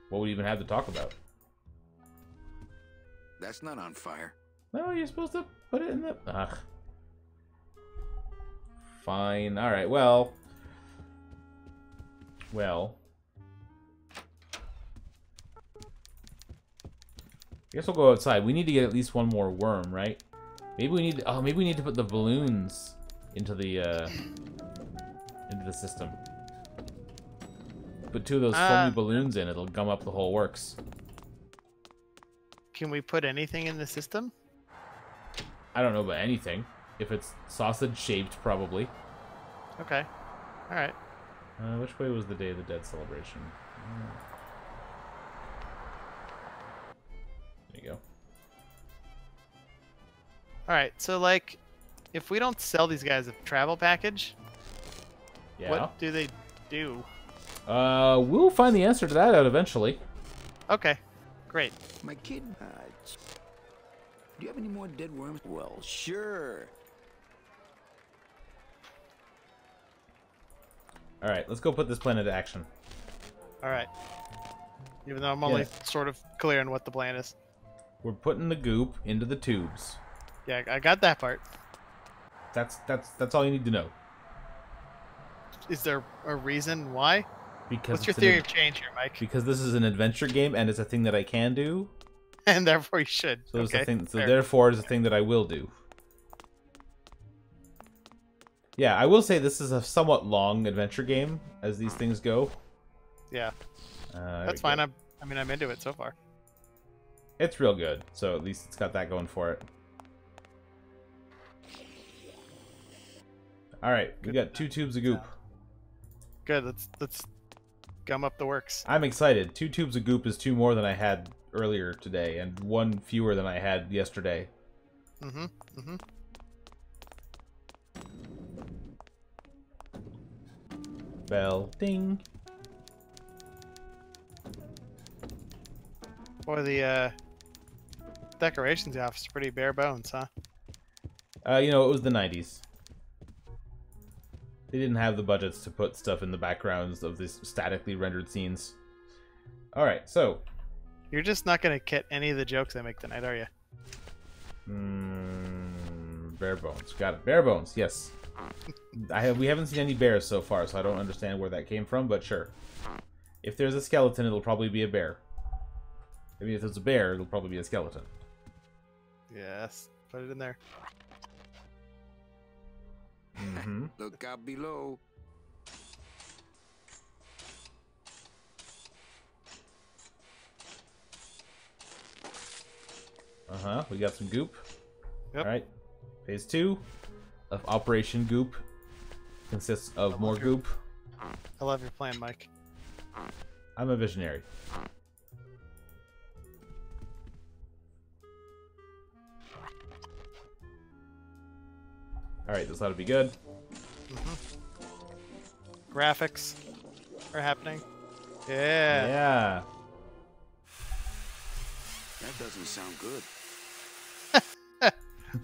what would we even have to talk about? That's not on fire. No, you're supposed to put it in the... Ugh. Fine. Alright, well... Well... I guess we'll go outside. We need to get at least one more worm, right? Maybe we need... Oh, maybe we need to put the balloons into the system. Put two of those foamy balloons in, it'll gum up the whole works. Can we put anything in the system? I don't know about anything. If it's sausage-shaped, probably. Okay. Alright. Which way was the Day of the Dead celebration? There you go. Alright, so like, if we don't sell these guys a travel package, Yeah. what do they do? We'll find the answer to that out eventually. Okay, great. My kid, do you have any more dead worms? Well, sure. Alright, let's go put this plan into action. Alright. Even though I'm only sort of clear on what the plan is. We're putting the goop into the tubes. Yeah, I got that part. That's all you need to know. Is there a reason why? Because What's your theory of change here, Mike? Because this is an adventure game and it's a thing that I can do. And therefore you should. So it's okay, a thing. So fair. therefore, it's a thing that I will do. Yeah, I will say this is a somewhat long adventure game as these things go. Yeah, that's fine. I'm into it so far. It's real good, so at least it's got that going for it. All right, we got 2 tubes of goop. Good. Let's gum up the works. I'm excited. 2 tubes of goop is 2 more than I had earlier today, and 1 fewer than I had yesterday. Mm-hmm. Mm-hmm. Bell ding. Boy, the decorations in the office are pretty bare bones, huh? You know, it was the 90s. They didn't have the budgets to put stuff in the backgrounds of these statically rendered scenes. Alright, so... You're just not going to get any of the jokes I make tonight, are you? Bare bones. Got it. Bare bones, yes. We haven't seen any bears so far, so I don't understand where that came from, but sure. If there's a skeleton, it'll probably be a bear. I mean, if there's a bear, it'll probably be a skeleton. Yes. Put it in there. Mm-hmm. Look out below. Uh-huh. We got some goop. Yep. Alright. Phase 2 of Operation Goop consists of more goop. I love your plan, Mike. I'm a visionary. Alright, this ought to be good. Graphics are happening. Yeah. Yeah. That doesn't sound good.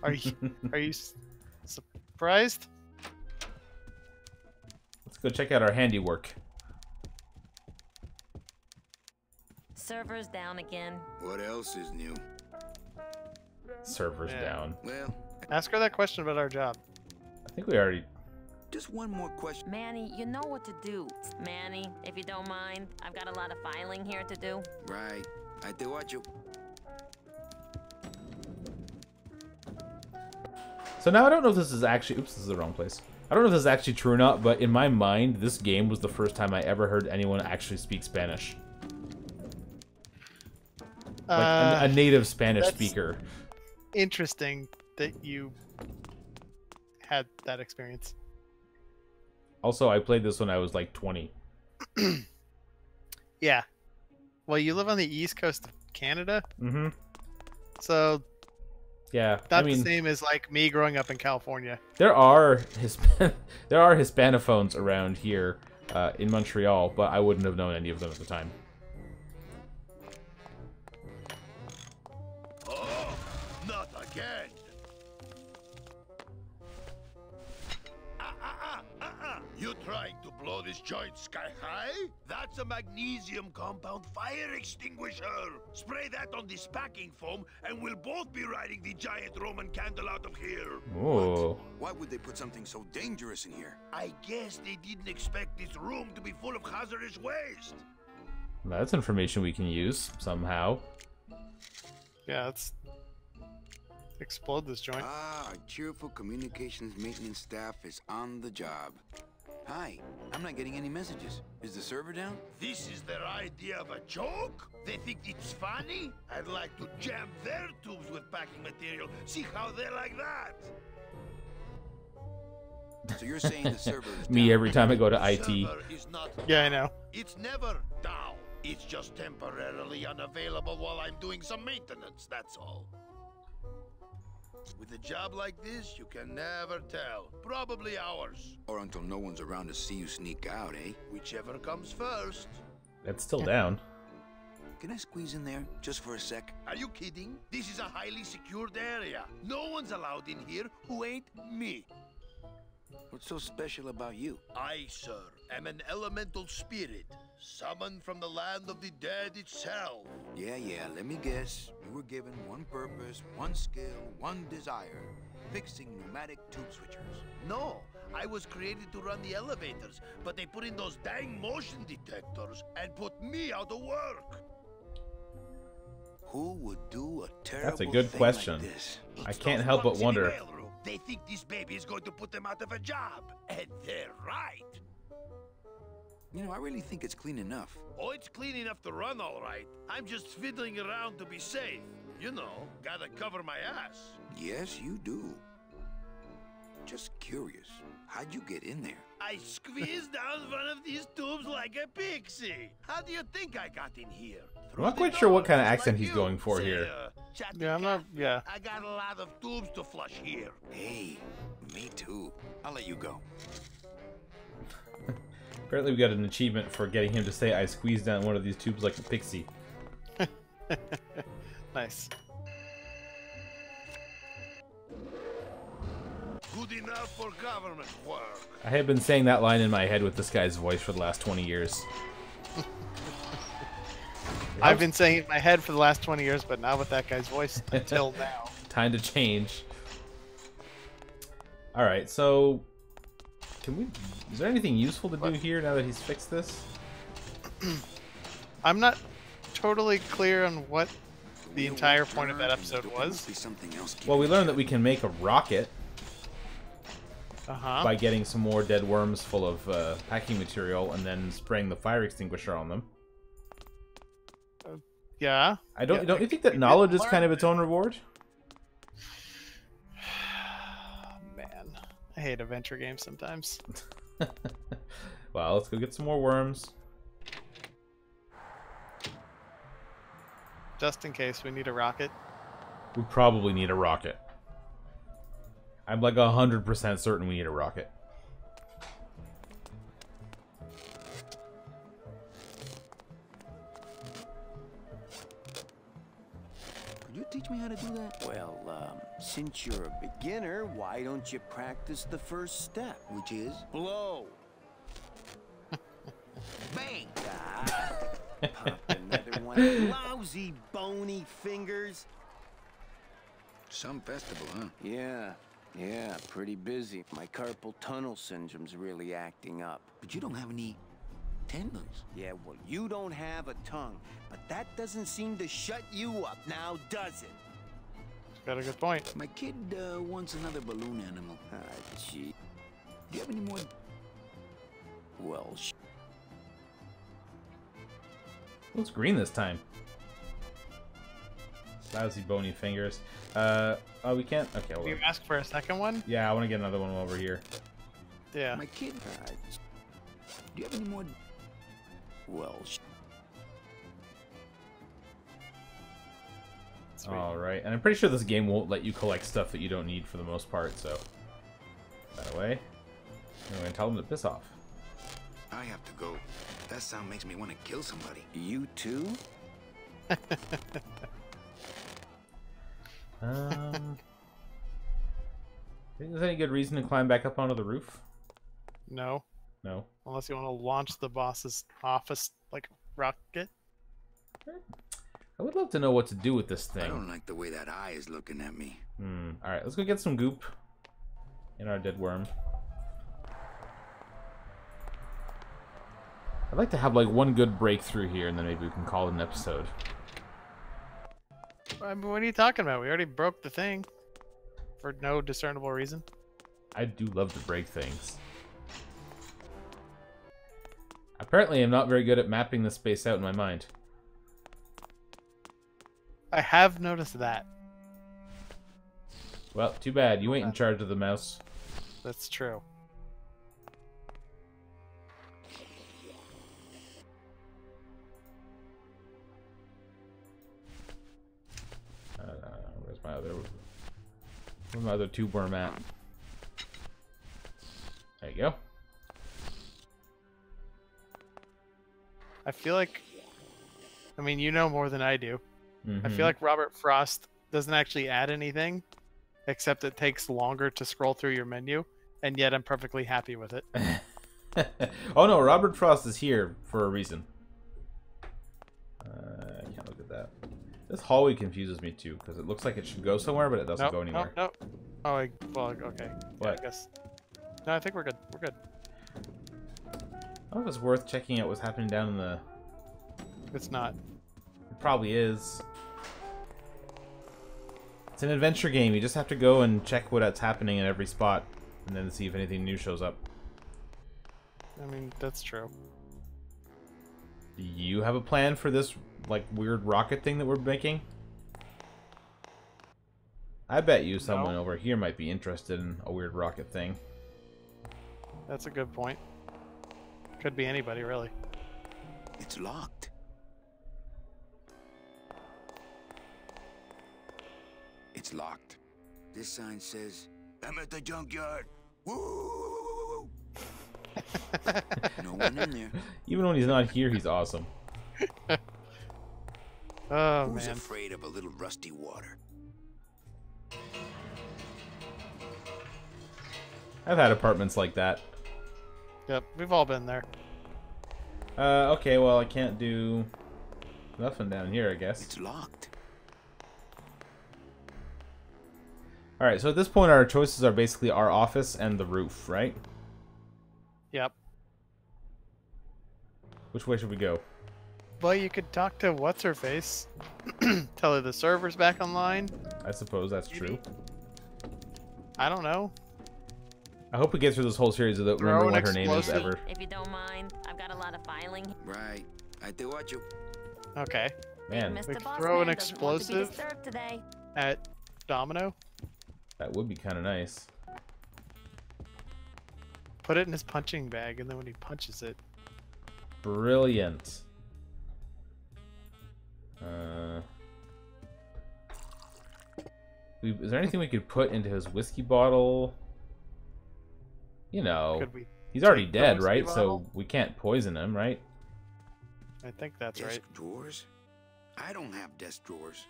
Are you surprised? Let's go check out our handiwork. Server's down again. What else is new? Server's down. Well, Ask her that question about our job. I think we already... just one more question. Manny, you know what to do. Manny, if you don't mind, I've got a lot of filing here to do. Right. I te watch you. So now I don't know if this is actually... Oops, this is the wrong place. I don't know if this is actually true or not, but in my mind, this game was the first time I ever heard anyone actually speak Spanish. Like a native Spanish speaker. Interesting that you had that experience. Also, I played this when I was like 20. Yeah. Well, you live on the east coast of Canada, Mm-hmm. so Yeah, not the same as like me growing up in California. there are there are Hispanophones around here in Montreal, but I wouldn't have known any of them at the time. Oh, not again. You trying to blow this joint sky high? That's a magnesium compound fire extinguisher. Spray that on this packing foam, and we'll both be riding the giant Roman candle out of here. Oh. Why would they put something so dangerous in here? I guess they didn't expect this room to be full of hazardous waste. That's information we can use somehow. Yeah, let's explode this joint. Ah, our cheerful communications maintenance staff is on the job. Hi, I'm not getting any messages. Is the server down? This is their idea of a joke? They think it's funny? I'd like to jam their tubes with packing material. See how they like that. So you're saying the server is down? Me every time I go to The IT. server is not Yeah, I down. know. It's never down. It's just temporarily unavailable while I'm doing some maintenance, that's all. With a job like this, you can never tell. Probably hours. Or until no one's around to see you sneak out, eh? Whichever comes first. It's still down. Can I squeeze in there just for a sec? Are you kidding? This is a highly secured area. No one's allowed in here who ain't me. What's so special about you? I, sir, am an elemental spirit, summoned from the land of the dead itself. Yeah, let me guess. You were given one purpose, one skill, one desire. Fixing pneumatic tube switchers. No, I was created to run the elevators, but they put in those dang motion detectors and put me out of work. Who would do a terrible That's a good thing question. like this? I It's can't those help but punks in the wonder. mailroom. They think this baby is going to put them out of a job, and they're right. You know, I really think it's clean enough. Oh, it's clean enough to run, all right. I'm just fiddling around to be safe. You know, gotta cover my ass. Yes, you do. Just curious, how'd you get in there? I squeezed down one of these tubes like a pixie. How do you think I got in here? I'm not Through quite the sure what door, kind of just accent like he's you. going for Say, here. chatty Yeah, I'm not. cat, Yeah. I got a lot of tubes to flush here. Hey, me too. I'll let you go. Apparently we got an achievement for getting him to say I squeezed down one of these tubes like a pixie. Nice. Good enough for government work. I have been saying that line in my head with this guy's voice for the last 20 years. I've been saying it in my head for the last 20 years, but not with that guy's voice until now. Time to change. Alright, so... Is there anything useful to do here now that he's fixed this? I'm not totally clear on what the entire point of that episode was. Well, we learned that we can make a rocket Uh-huh. by getting some more dead worms full of packing material and then spraying the fire extinguisher on them. Yeah. Don't you think that knowledge is kind of its own reward? Man, I hate adventure games sometimes. Well, let's go get some more worms. Just in case we need a rocket. We probably need a rocket. I'm like 100% certain we need a rocket. since you're a beginner, why don't you practice the first step? Which is? Blow. Bang! Pop another one. Lousy, bony fingers. Some festival, huh? Yeah, pretty busy. My carpal tunnel syndrome's really acting up. But you don't have any tendons. Yeah, well, you don't have a tongue, but that doesn't seem to shut you up now, does it? Got a good point. My kid wants another balloon animal. Gee. Do you have any more? Well, Looks green this time. Lousy bony fingers. Oh, we can't? Okay, Do well. you ask for a second one? Yeah, I want to get another one over here. Yeah. My kid. Do you have any more? well, Sweet. Alright, and I'm pretty sure this game won't let you collect stuff that you don't need for the most part, so... That away. I'm going to tell them to piss off. I have to go. That sound makes me want to kill somebody. you too? Think there's any good reason to climb back up onto the roof? No. No. Unless you want to launch the boss's office like rocket. I would love to know what to do with this I thing. don't like the way that eye is looking at me. Alright, let's go get some goop in our dead worm. I'd like to have like one good breakthrough here and then maybe we can call it an episode. I mean, what are you talking about? We already broke the thing. For no discernible reason. I do love to break things. Apparently I'm not very good at mapping the space out in my mind. I have noticed that. Well, too bad. You ain't in charge of the mouse. That's true. Where's my other tube worm at? There you go. I feel like... I mean, you know more than I do. I Mm-hmm. feel like Robert Frost doesn't actually add anything, except it takes longer to scroll through your menu, and yet I'm perfectly happy with it. Oh no, Robert Frost is here for a reason. I can't look at that. This hallway confuses me too, because it looks like it should go somewhere, but it doesn't go anywhere. Nope. Oh, well, okay. What? Yeah, I guess. No, I think we're good. We're good. I don't know if it's worth checking out what's happening down in the... It's not. It probably is. It's an adventure game. You just have to go and check what's happening in every spot, and then see if anything new shows up. I mean, that's true. Do you have a plan for this, like, weird rocket thing that we're making? I bet you someone over here might be interested in a weird rocket thing. That's a good point. Could be anybody, really. It's locked. It's locked. This sign says, I'm at the junkyard. Woo! No one in there. Even when he's not here, he's awesome. Oh, Who's man. afraid of a little rusty water? I've had apartments like that. Yep, we've all been there. Okay, well, I can't do nothing down here, I guess. It's locked. Alright, so at this point, our choices are basically our office and the roof, right? Yep. Which way should we go? Well, you could talk to What's-Her-Face. Tell her the server's back online. I suppose that's true. I don't know. I hope we get through this whole series without Throw remembering an what her name is explosive. ever. If you don't mind, I've got a lot of filing. Right. I do watch you. Okay. Man, Mr. We could Boss throw an Man doesn't want to be explosive. disturbed today. At Domino. that would be kind of nice. Put it in his punching bag, and then when he punches it... Brilliant. Is there anything we could put into his whiskey bottle? You know, Could we... he's already take the dead, whiskey right? bottle? So we can't poison him, right? I think that's Desk right. drawers? I don't have desk drawers.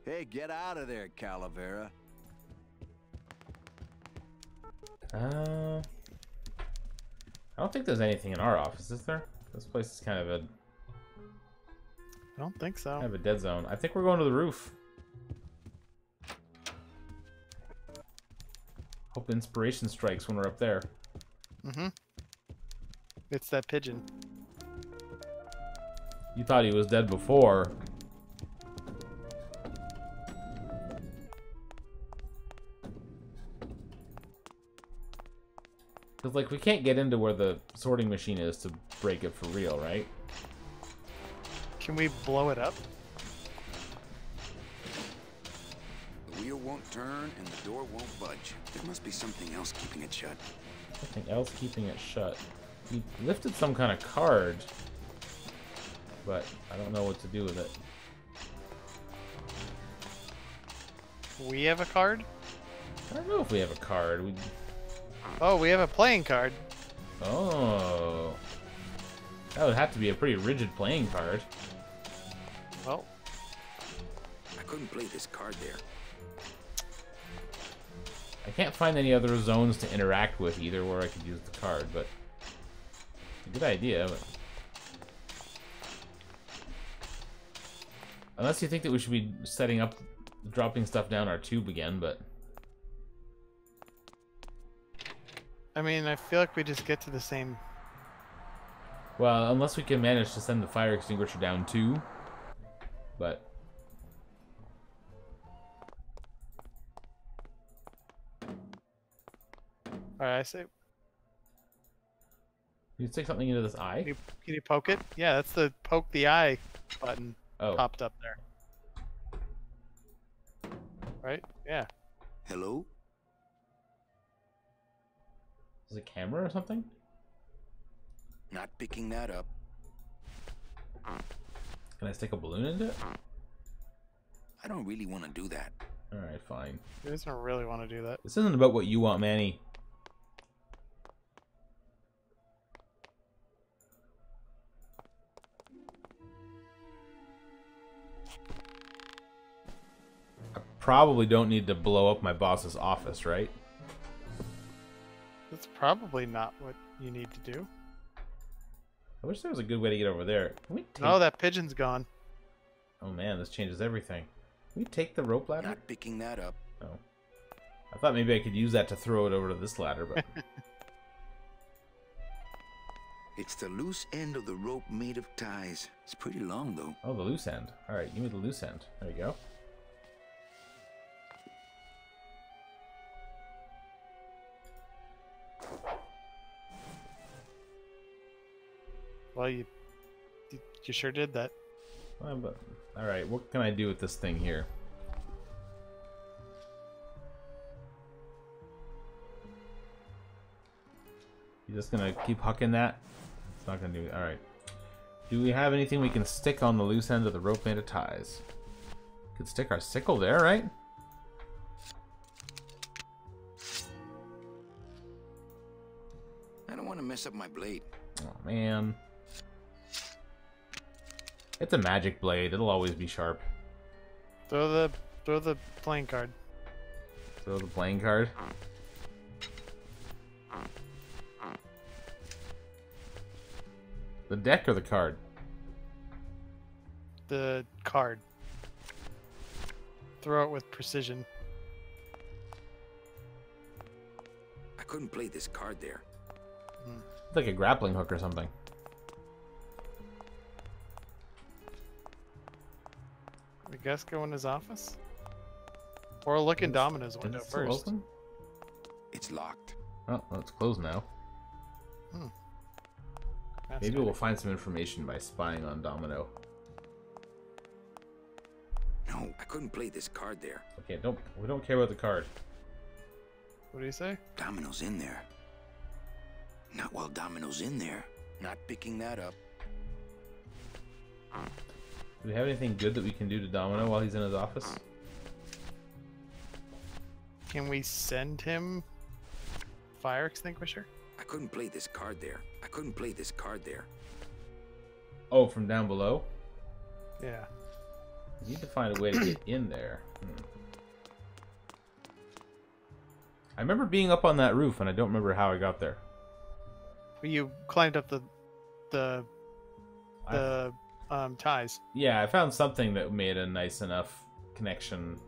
Hey, get out of there, Calavera. I don't think there's anything in our office, is there? This place is kind of a I don't think so. dead zone. I think we're going to the roof. Hope inspiration strikes when we're up there. Mm-hmm. It's that pigeon. You thought he was dead before. Because, like, we can't get into where the sorting machine is to break it for real, right? Can we blow it up? The wheel won't turn and the door won't budge. There must be something else keeping it shut. Something else keeping it shut. He lifted some kind of card, but I don't know what to do with it. We have a card? I don't know if we have a card. Oh, we have a playing card. Oh. That would have to be a pretty rigid playing card. Well, I couldn't play this card there. I can't find any other zones to interact with either where I could use the card, but it's a good idea. But unless you think that we should be setting up, dropping stuff down our tube again, but I mean, I feel like we just get to the same. well, unless we can manage to send the fire extinguisher down too, but Alright, I say. you stick something into this eye. Can you poke it? Yeah, that's the poke the eye button Oh, popped up there. Right? Yeah. Hello? is it a camera or something? Not picking that up. Can I stick a balloon into it? I don't really want to do that. All right, fine. He doesn't really want to do that. This isn't about what you want, Manny. I probably don't need to blow up my boss's office, right? That's probably not what you need to do. I wish there was a good way to get over there. Can we take... No, that pigeon's gone. Oh man, this changes everything. Can we take the rope ladder? Not picking that up. Oh. I thought maybe I could use that to throw it over to this ladder, but... It's the loose end of the rope made of ties. It's pretty long, though. Oh, the loose end. Alright, give me the loose end. There you go. Well, you sure did that. Alright, what can I do with this thing here? You just gonna keep hucking that? It's not gonna do it. Alright. Do we have anything we can stick on the loose end of the rope made of ties? Could stick our sickle there, right? I don't want to mess up my blade. Oh man. It's a magic blade. It'll always be sharp. Throw the playing card. Throw the playing card. The deck or the card? The card. Throw it with precision. I couldn't play this card there. It's like a grappling hook or something. I guess go in his office? Or look in Domino's window Is it still first. open? It's locked. Oh, well, it's closed now. Maybe we'll find some information by spying on Domino. No, I couldn't play this card there. Okay, we don't care about the card. What do you say? Domino's in there. Not while Domino's in there. Not picking that up. Do we have anything good that we can do to Domino while he's in his office? Can we send him fire extinguisher? I couldn't play this card there. I couldn't play this card there. Oh, from down below? Yeah. I need to find a way to get in there. I remember being up on that roof, and I don't remember how I got there. You climbed up the ties. Yeah, I found something that made a nice enough connection.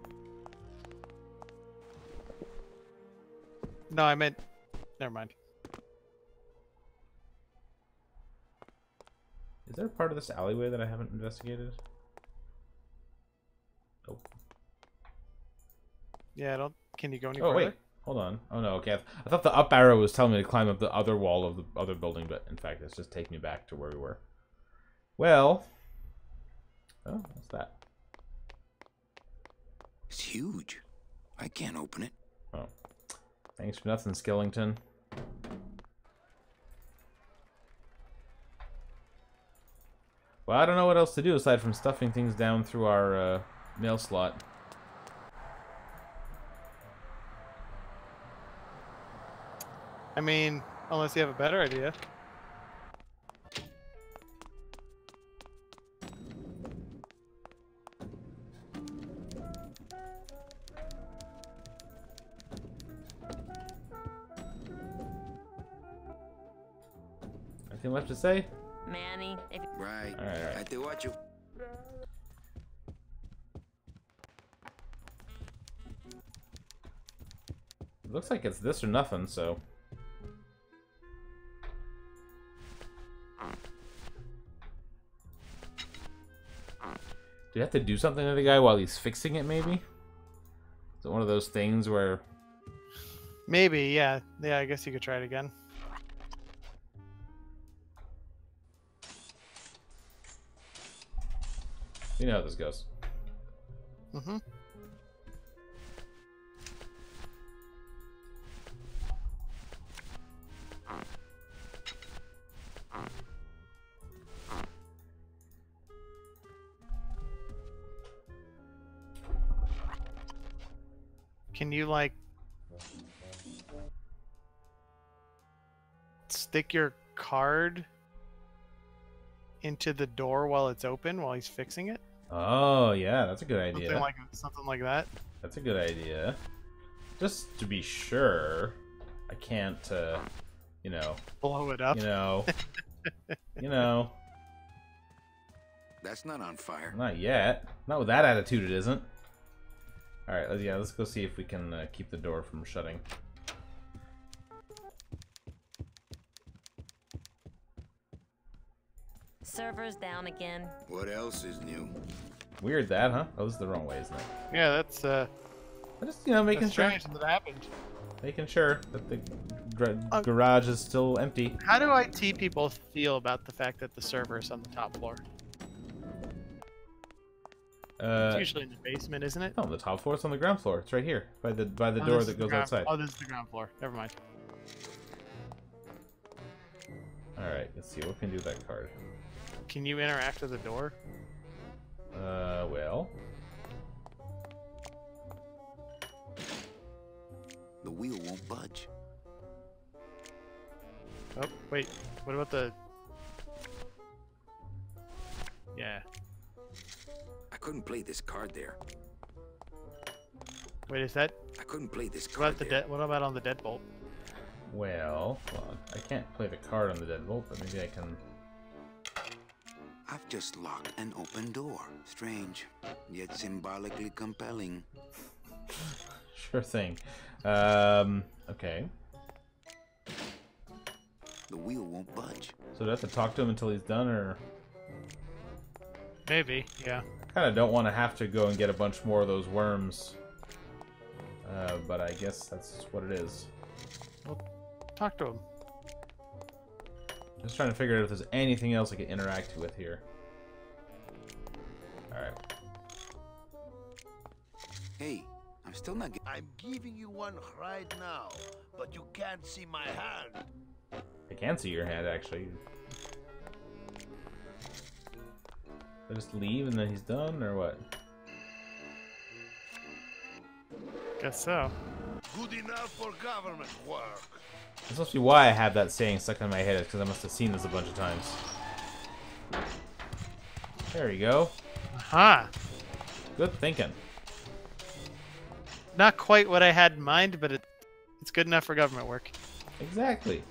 No, I meant... Never mind. Is there a part of this alleyway that I haven't investigated? Nope. Yeah, I don't... Can you go any Oh, further? wait. Hold on. Oh, no, okay. I thought the up arrow was telling me to climb up the other wall of the other building, but in fact, it's just taking me back to where we were. Well... Oh, what's that? It's huge. I can't open it. Oh. Thanks for nothing, Skellington. Well, I don't know what else to do aside from stuffing things down through our mail slot. I mean, unless you have a better idea. Anything left to say? Manny, if Right. All right. I do what you. It looks like it's this or nothing, so... Do you have to do something to the guy while he's fixing it, maybe? Is it one of those things where... Maybe, yeah. Yeah, I guess you could try it again. You know how this goes. Mm-hmm. Can you, like, stick your card into the door while it's open while he's fixing it? Oh, yeah, that's a good idea. Something like that. That's a good idea. Just to be sure, I can't, you know... Blow it up. You know... you know... That's not on fire. Not yet. Not with that attitude, it isn't. Alright, let's go see if we can keep the door from shutting. server's down again. What else is new? Weird that, huh? Oh, this is the wrong way, isn't it? Yeah, that's I'm just, making that's sure. strange that happened. Making sure that the garage is still empty. How do IT people feel about the fact that the server is on the top floor? It's usually in the basement, isn't it? No, the top floor. It's on the ground floor. It's right here by the door that goes outside. Oh, this is the ground floor. Never mind. All right, let's see what we can do with that card. Can you interact with the door? Well. The wheel won't budge. Oh, wait. What about the... Yeah. I couldn't play this card there. Wait, is that... I couldn't play this What card about, there. what about on the deadbolt? Well, I can't play the card on the deadbolt, but maybe I can. I've just locked an open door. Strange, yet symbolically compelling. Sure thing. Okay. The wheel won't budge. So do I have to talk to him until he's done, or? Maybe, yeah. I kind of don't want to have to go and get a bunch more of those worms. But I guess that's what it is. Well, talk to him. Just trying to figure out if there's anything else I can interact with here. Alright. Hey, I'm still not getting... I'm giving you one right now, but you can't see my hand. I can see your hand, actually. I just leave and then he's done, or what? Guess so. Good enough for government work. This must be why I have that saying stuck in my head, because I must have seen this a bunch of times. There you go. Aha! Good thinking. Not quite what I had in mind, but it's good enough for government work. Exactly.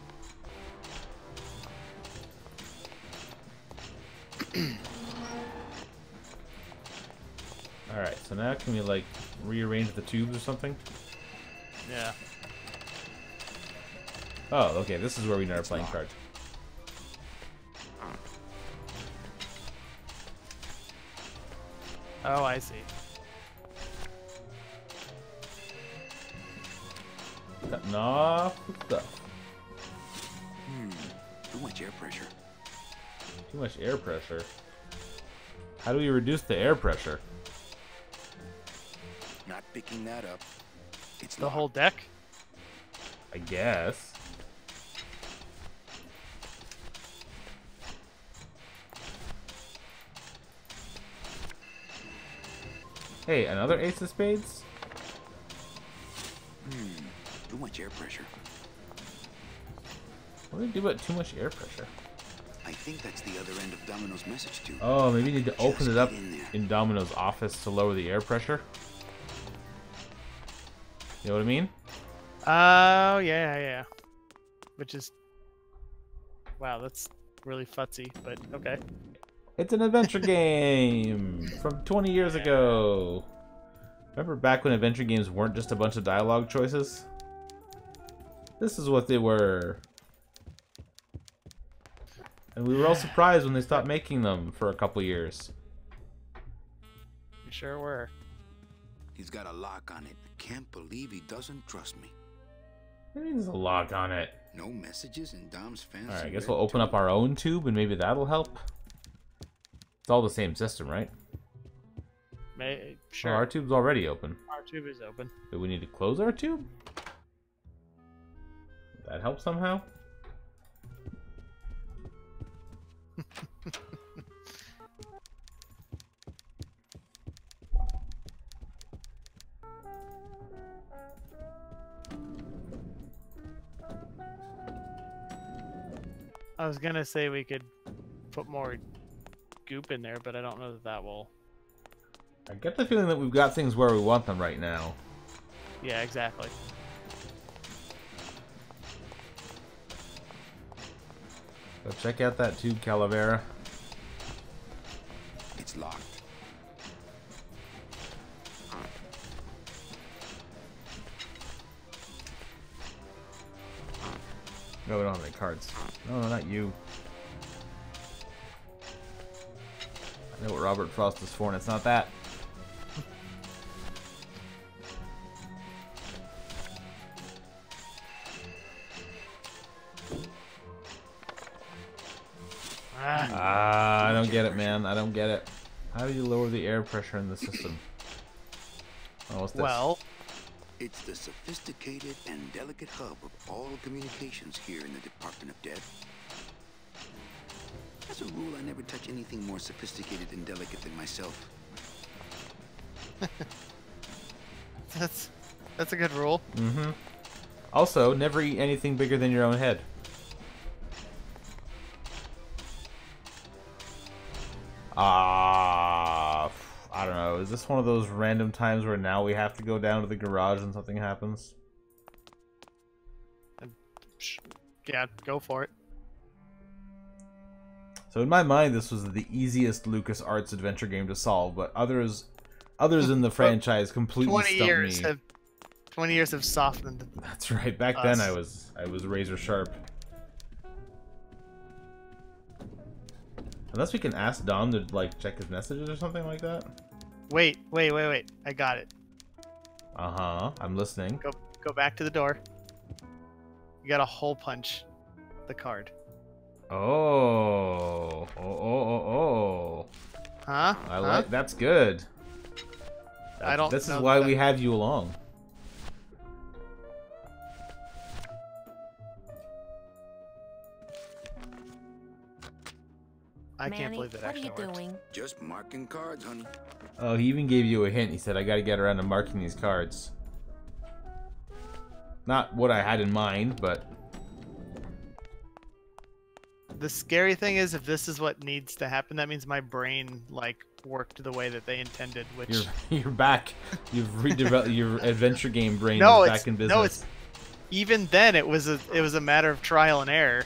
Alright, so now can we, like, rearrange the tubes or something? Yeah. Oh, okay, this is where we know our playing cards. Oh, I see. Cutting off the stuff. Too much air pressure. Too much air pressure. How do we reduce the air pressure? Not picking that up. It's The locked. whole deck? I guess. Hey, another ace of spades? Too much air pressure. What do we do about too much air pressure? I think that's the other end of Domino's message too. Oh, maybe you need to open Just it up get in there. in Domino's office to lower the air pressure? You know what I mean? Oh, yeah. Which is... Wow, that's really futzy, but okay. It's an adventure game from 20 years ago. Remember back when adventure games weren't just a bunch of dialogue choices? This is what they were. And we were all surprised when they stopped making them for a couple years. We sure were. He's got a lock on it. Can't believe he doesn't trust me. What do you mean there's a lock on it? No messages in Dom's fancy. Alright, I guess red we'll open tube. up our own tube and maybe that'll help. It's all the same system, right? Sure. Oh, our tube's already open. Our tube is open. Do we need to close our tube? Would that help somehow? I was gonna say we could put more goop in there, but I don't know that that will... I get the feeling that we've got things where we want them right now. Yeah, exactly. So check out that tube, Calavera. It's locked. No, we don't have any cards. No, not you. I know what Robert Frost is for, and it's not that. I don't get it, man. I don't get it. How do you lower the air pressure in the system? Oh, what's this? Well, It's the sophisticated and delicate hub of all communications here in the Department of Dead. As a rule, I never touch anything more sophisticated and delicate than myself. that's a good rule. Mm-hmm. Also, never eat anything bigger than your own head. I don't know. Is this one of those random times where now we have to go down to the garage and something happens? Yeah, go for it. So in my mind, this was the easiest LucasArts adventure game to solve, but others in the franchise completely 20 stumped years me. 20 years have softened. That's right. Back then, I was razor sharp. Unless we can ask Dom to like check his messages or something like that. Wait. I got it. Uh-huh. I'm listening. Go back to the door. You gotta hole punch the card. Oh. Huh? I like that's good. I don't This is know why that- we have you along. I can't Manny, believe that what are actually you worked. doing? Just marking cards, honey. Oh, he even gave you a hint. He said, I gotta get around to marking these cards. Not what I had in mind, but... The scary thing is, if this is what needs to happen, that means my brain like worked the way that they intended. Which you're back. You've redeveloped your adventure game brain. no, is it's back in business. no, it's even then it was a matter of trial and error.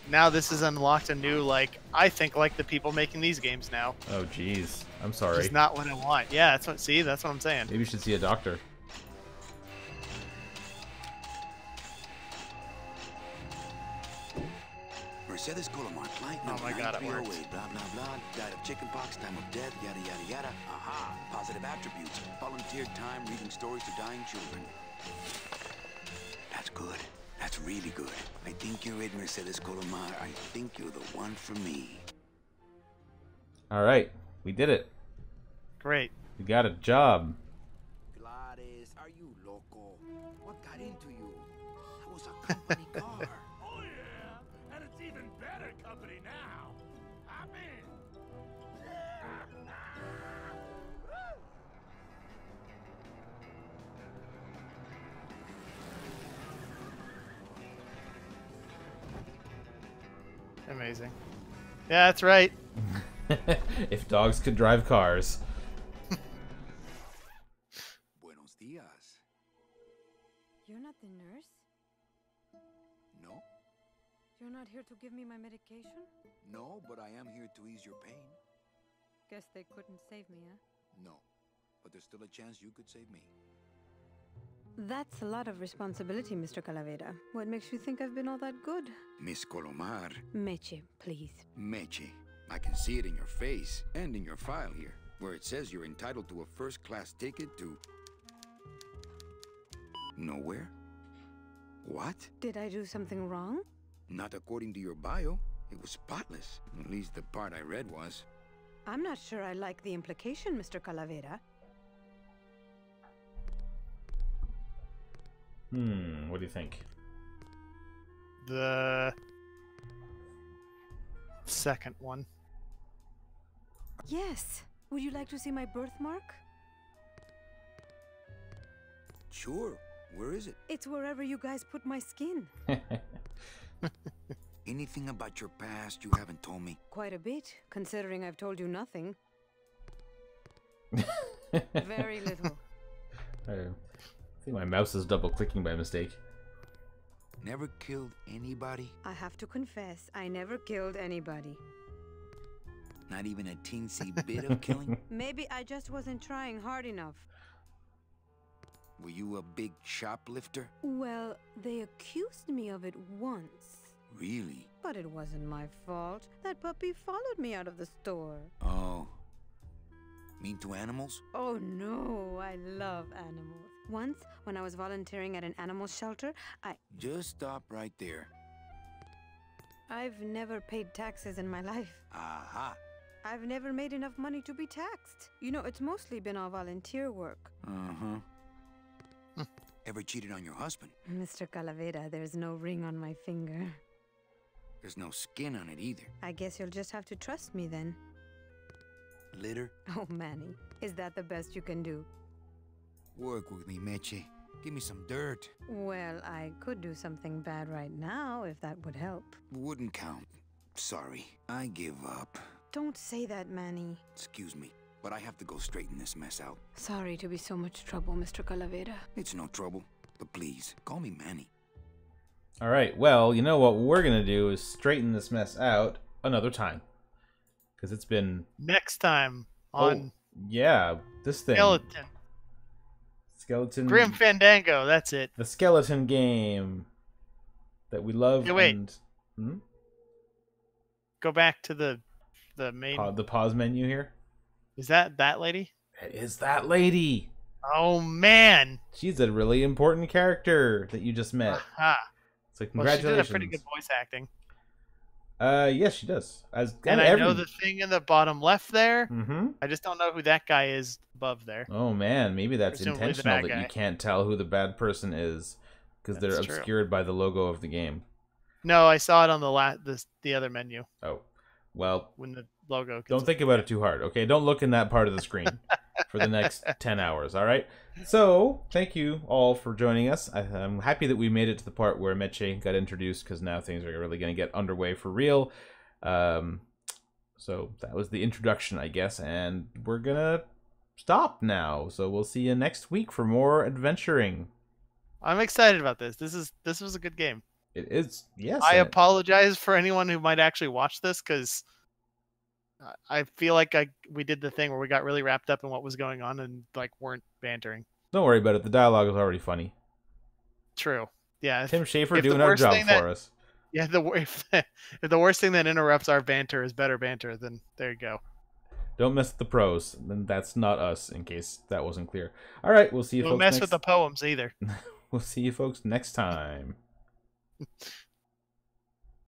Now this has unlocked a new like I think like the people making these games now. Oh jeez, I'm sorry. It's not what I want. Yeah, that's what I'm saying. Maybe you should see a doctor. Mercedes Colomar, client Oh number my God, it 9308, worked. blah, blah, blah, died of chickenpox, time of death, yada, yada, yada. Aha, positive attributes. Volunteered time reading stories to dying children. That's good. That's really good. I think you're it, Mercedes Colomar. I think you're the one for me. All right, we did it. Great. We got a job. Gladys, are you loco? What got into you? That was a company car. Oh yeah, and it's even better company now. I'm in. Amazing. Yeah, that's right. If dogs could drive cars. Buenos dias. You're not the nurse? No? You're not here to give me my medication? No, but I am here to ease your pain. Guess they couldn't save me, huh? No. But there's still a chance you could save me. That's a lot of responsibility, Mr. Calavera. What makes you think I've been all that good? Miss Colomar. Meche, please. Meche. I can see it in your face and in your file here, where it says you're entitled to a first-class ticket to... nowhere? What? Did I do something wrong? Not according to your bio. It was spotless. At least the part I read was. I'm not sure I like the implication, Mr. Calavera. What do you think? The second one. Yes. Would you like to see my birthmark? Sure. Where is it? It's wherever you guys put my skin. Anything about your past you haven't told me? Quite a bit, considering I've told you nothing. Very little. I think my mouse is double clicking by mistake. Never killed anybody? I have to confess, I never killed anybody. Not even a teensy bit of killing? Maybe I just wasn't trying hard enough. Were you a big shoplifter? Well, they accused me of it once. Really? But it wasn't my fault. That puppy followed me out of the store. Oh. Mean to animals? Oh no, I love animals. Once, when I was volunteering at an animal shelter, Just stop right there. I've never paid taxes in my life. Aha. I've never made enough money to be taxed. You know, it's mostly been all volunteer work. Uh-huh. Ever cheated on your husband? Mr. Calavera, there's no ring on my finger. There's no skin on it either. I guess you'll just have to trust me then. Litter? Oh, Manny, is that the best you can do? Work with me, Meche. Give me some dirt. Well, I could do something bad right now if that would help. Wouldn't count. Sorry. I give up. Don't say that, Manny. Excuse me, but I have to go straighten this mess out. Sorry to be so much trouble, Mr. Calavera. It's no trouble. But please, call me Manny. All right, well, you know what we're going to do is straighten this mess out another time. Because it's been... Next time on yeah, this thing. Skeleton. Grim Fandango, that's it. The skeleton game that we love. Hey, wait. And... Go back to the main... the pause menu here. Is that lady? It is that lady. Oh, man. She's a really important character that you just met. Aha. So Well, congratulations. she did a pretty good voice acting. Yes, she does. And I know the thing in the bottom left there. Mm-hmm. I just don't know who that guy is above there. Oh man, maybe that's Presumably the intentional bad that guy. you can't tell who the bad person is because they're That's true. obscured by the logo of the game. No, I saw it on the other menu Oh, well, when the logo. don't think about it too hard, okay? Don't look in that part of the screen. for the next 10 hours. All right. So thank you all for joining us. I'm happy that we made it to the part where Meche got introduced, because now things are really going to get underway for real. So that was the introduction, I guess, and we're gonna stop now. So we'll see you next week for more adventuring. I'm excited about this. This was a good game. It is, yes. I apologize for anyone who might actually watch this, because I feel like we did the thing where we got really wrapped up in what was going on and like weren't bantering. Don't worry about it. The dialogue is already funny. True. Yeah. Tim Schafer doing our job for us. Yeah, if the worst thing that interrupts our banter is better banter, then there you go. Don't mess with the pros. Then that's not us, in case that wasn't clear. All right, we'll see you folks Don't mess with the poems either. We'll see you folks next time.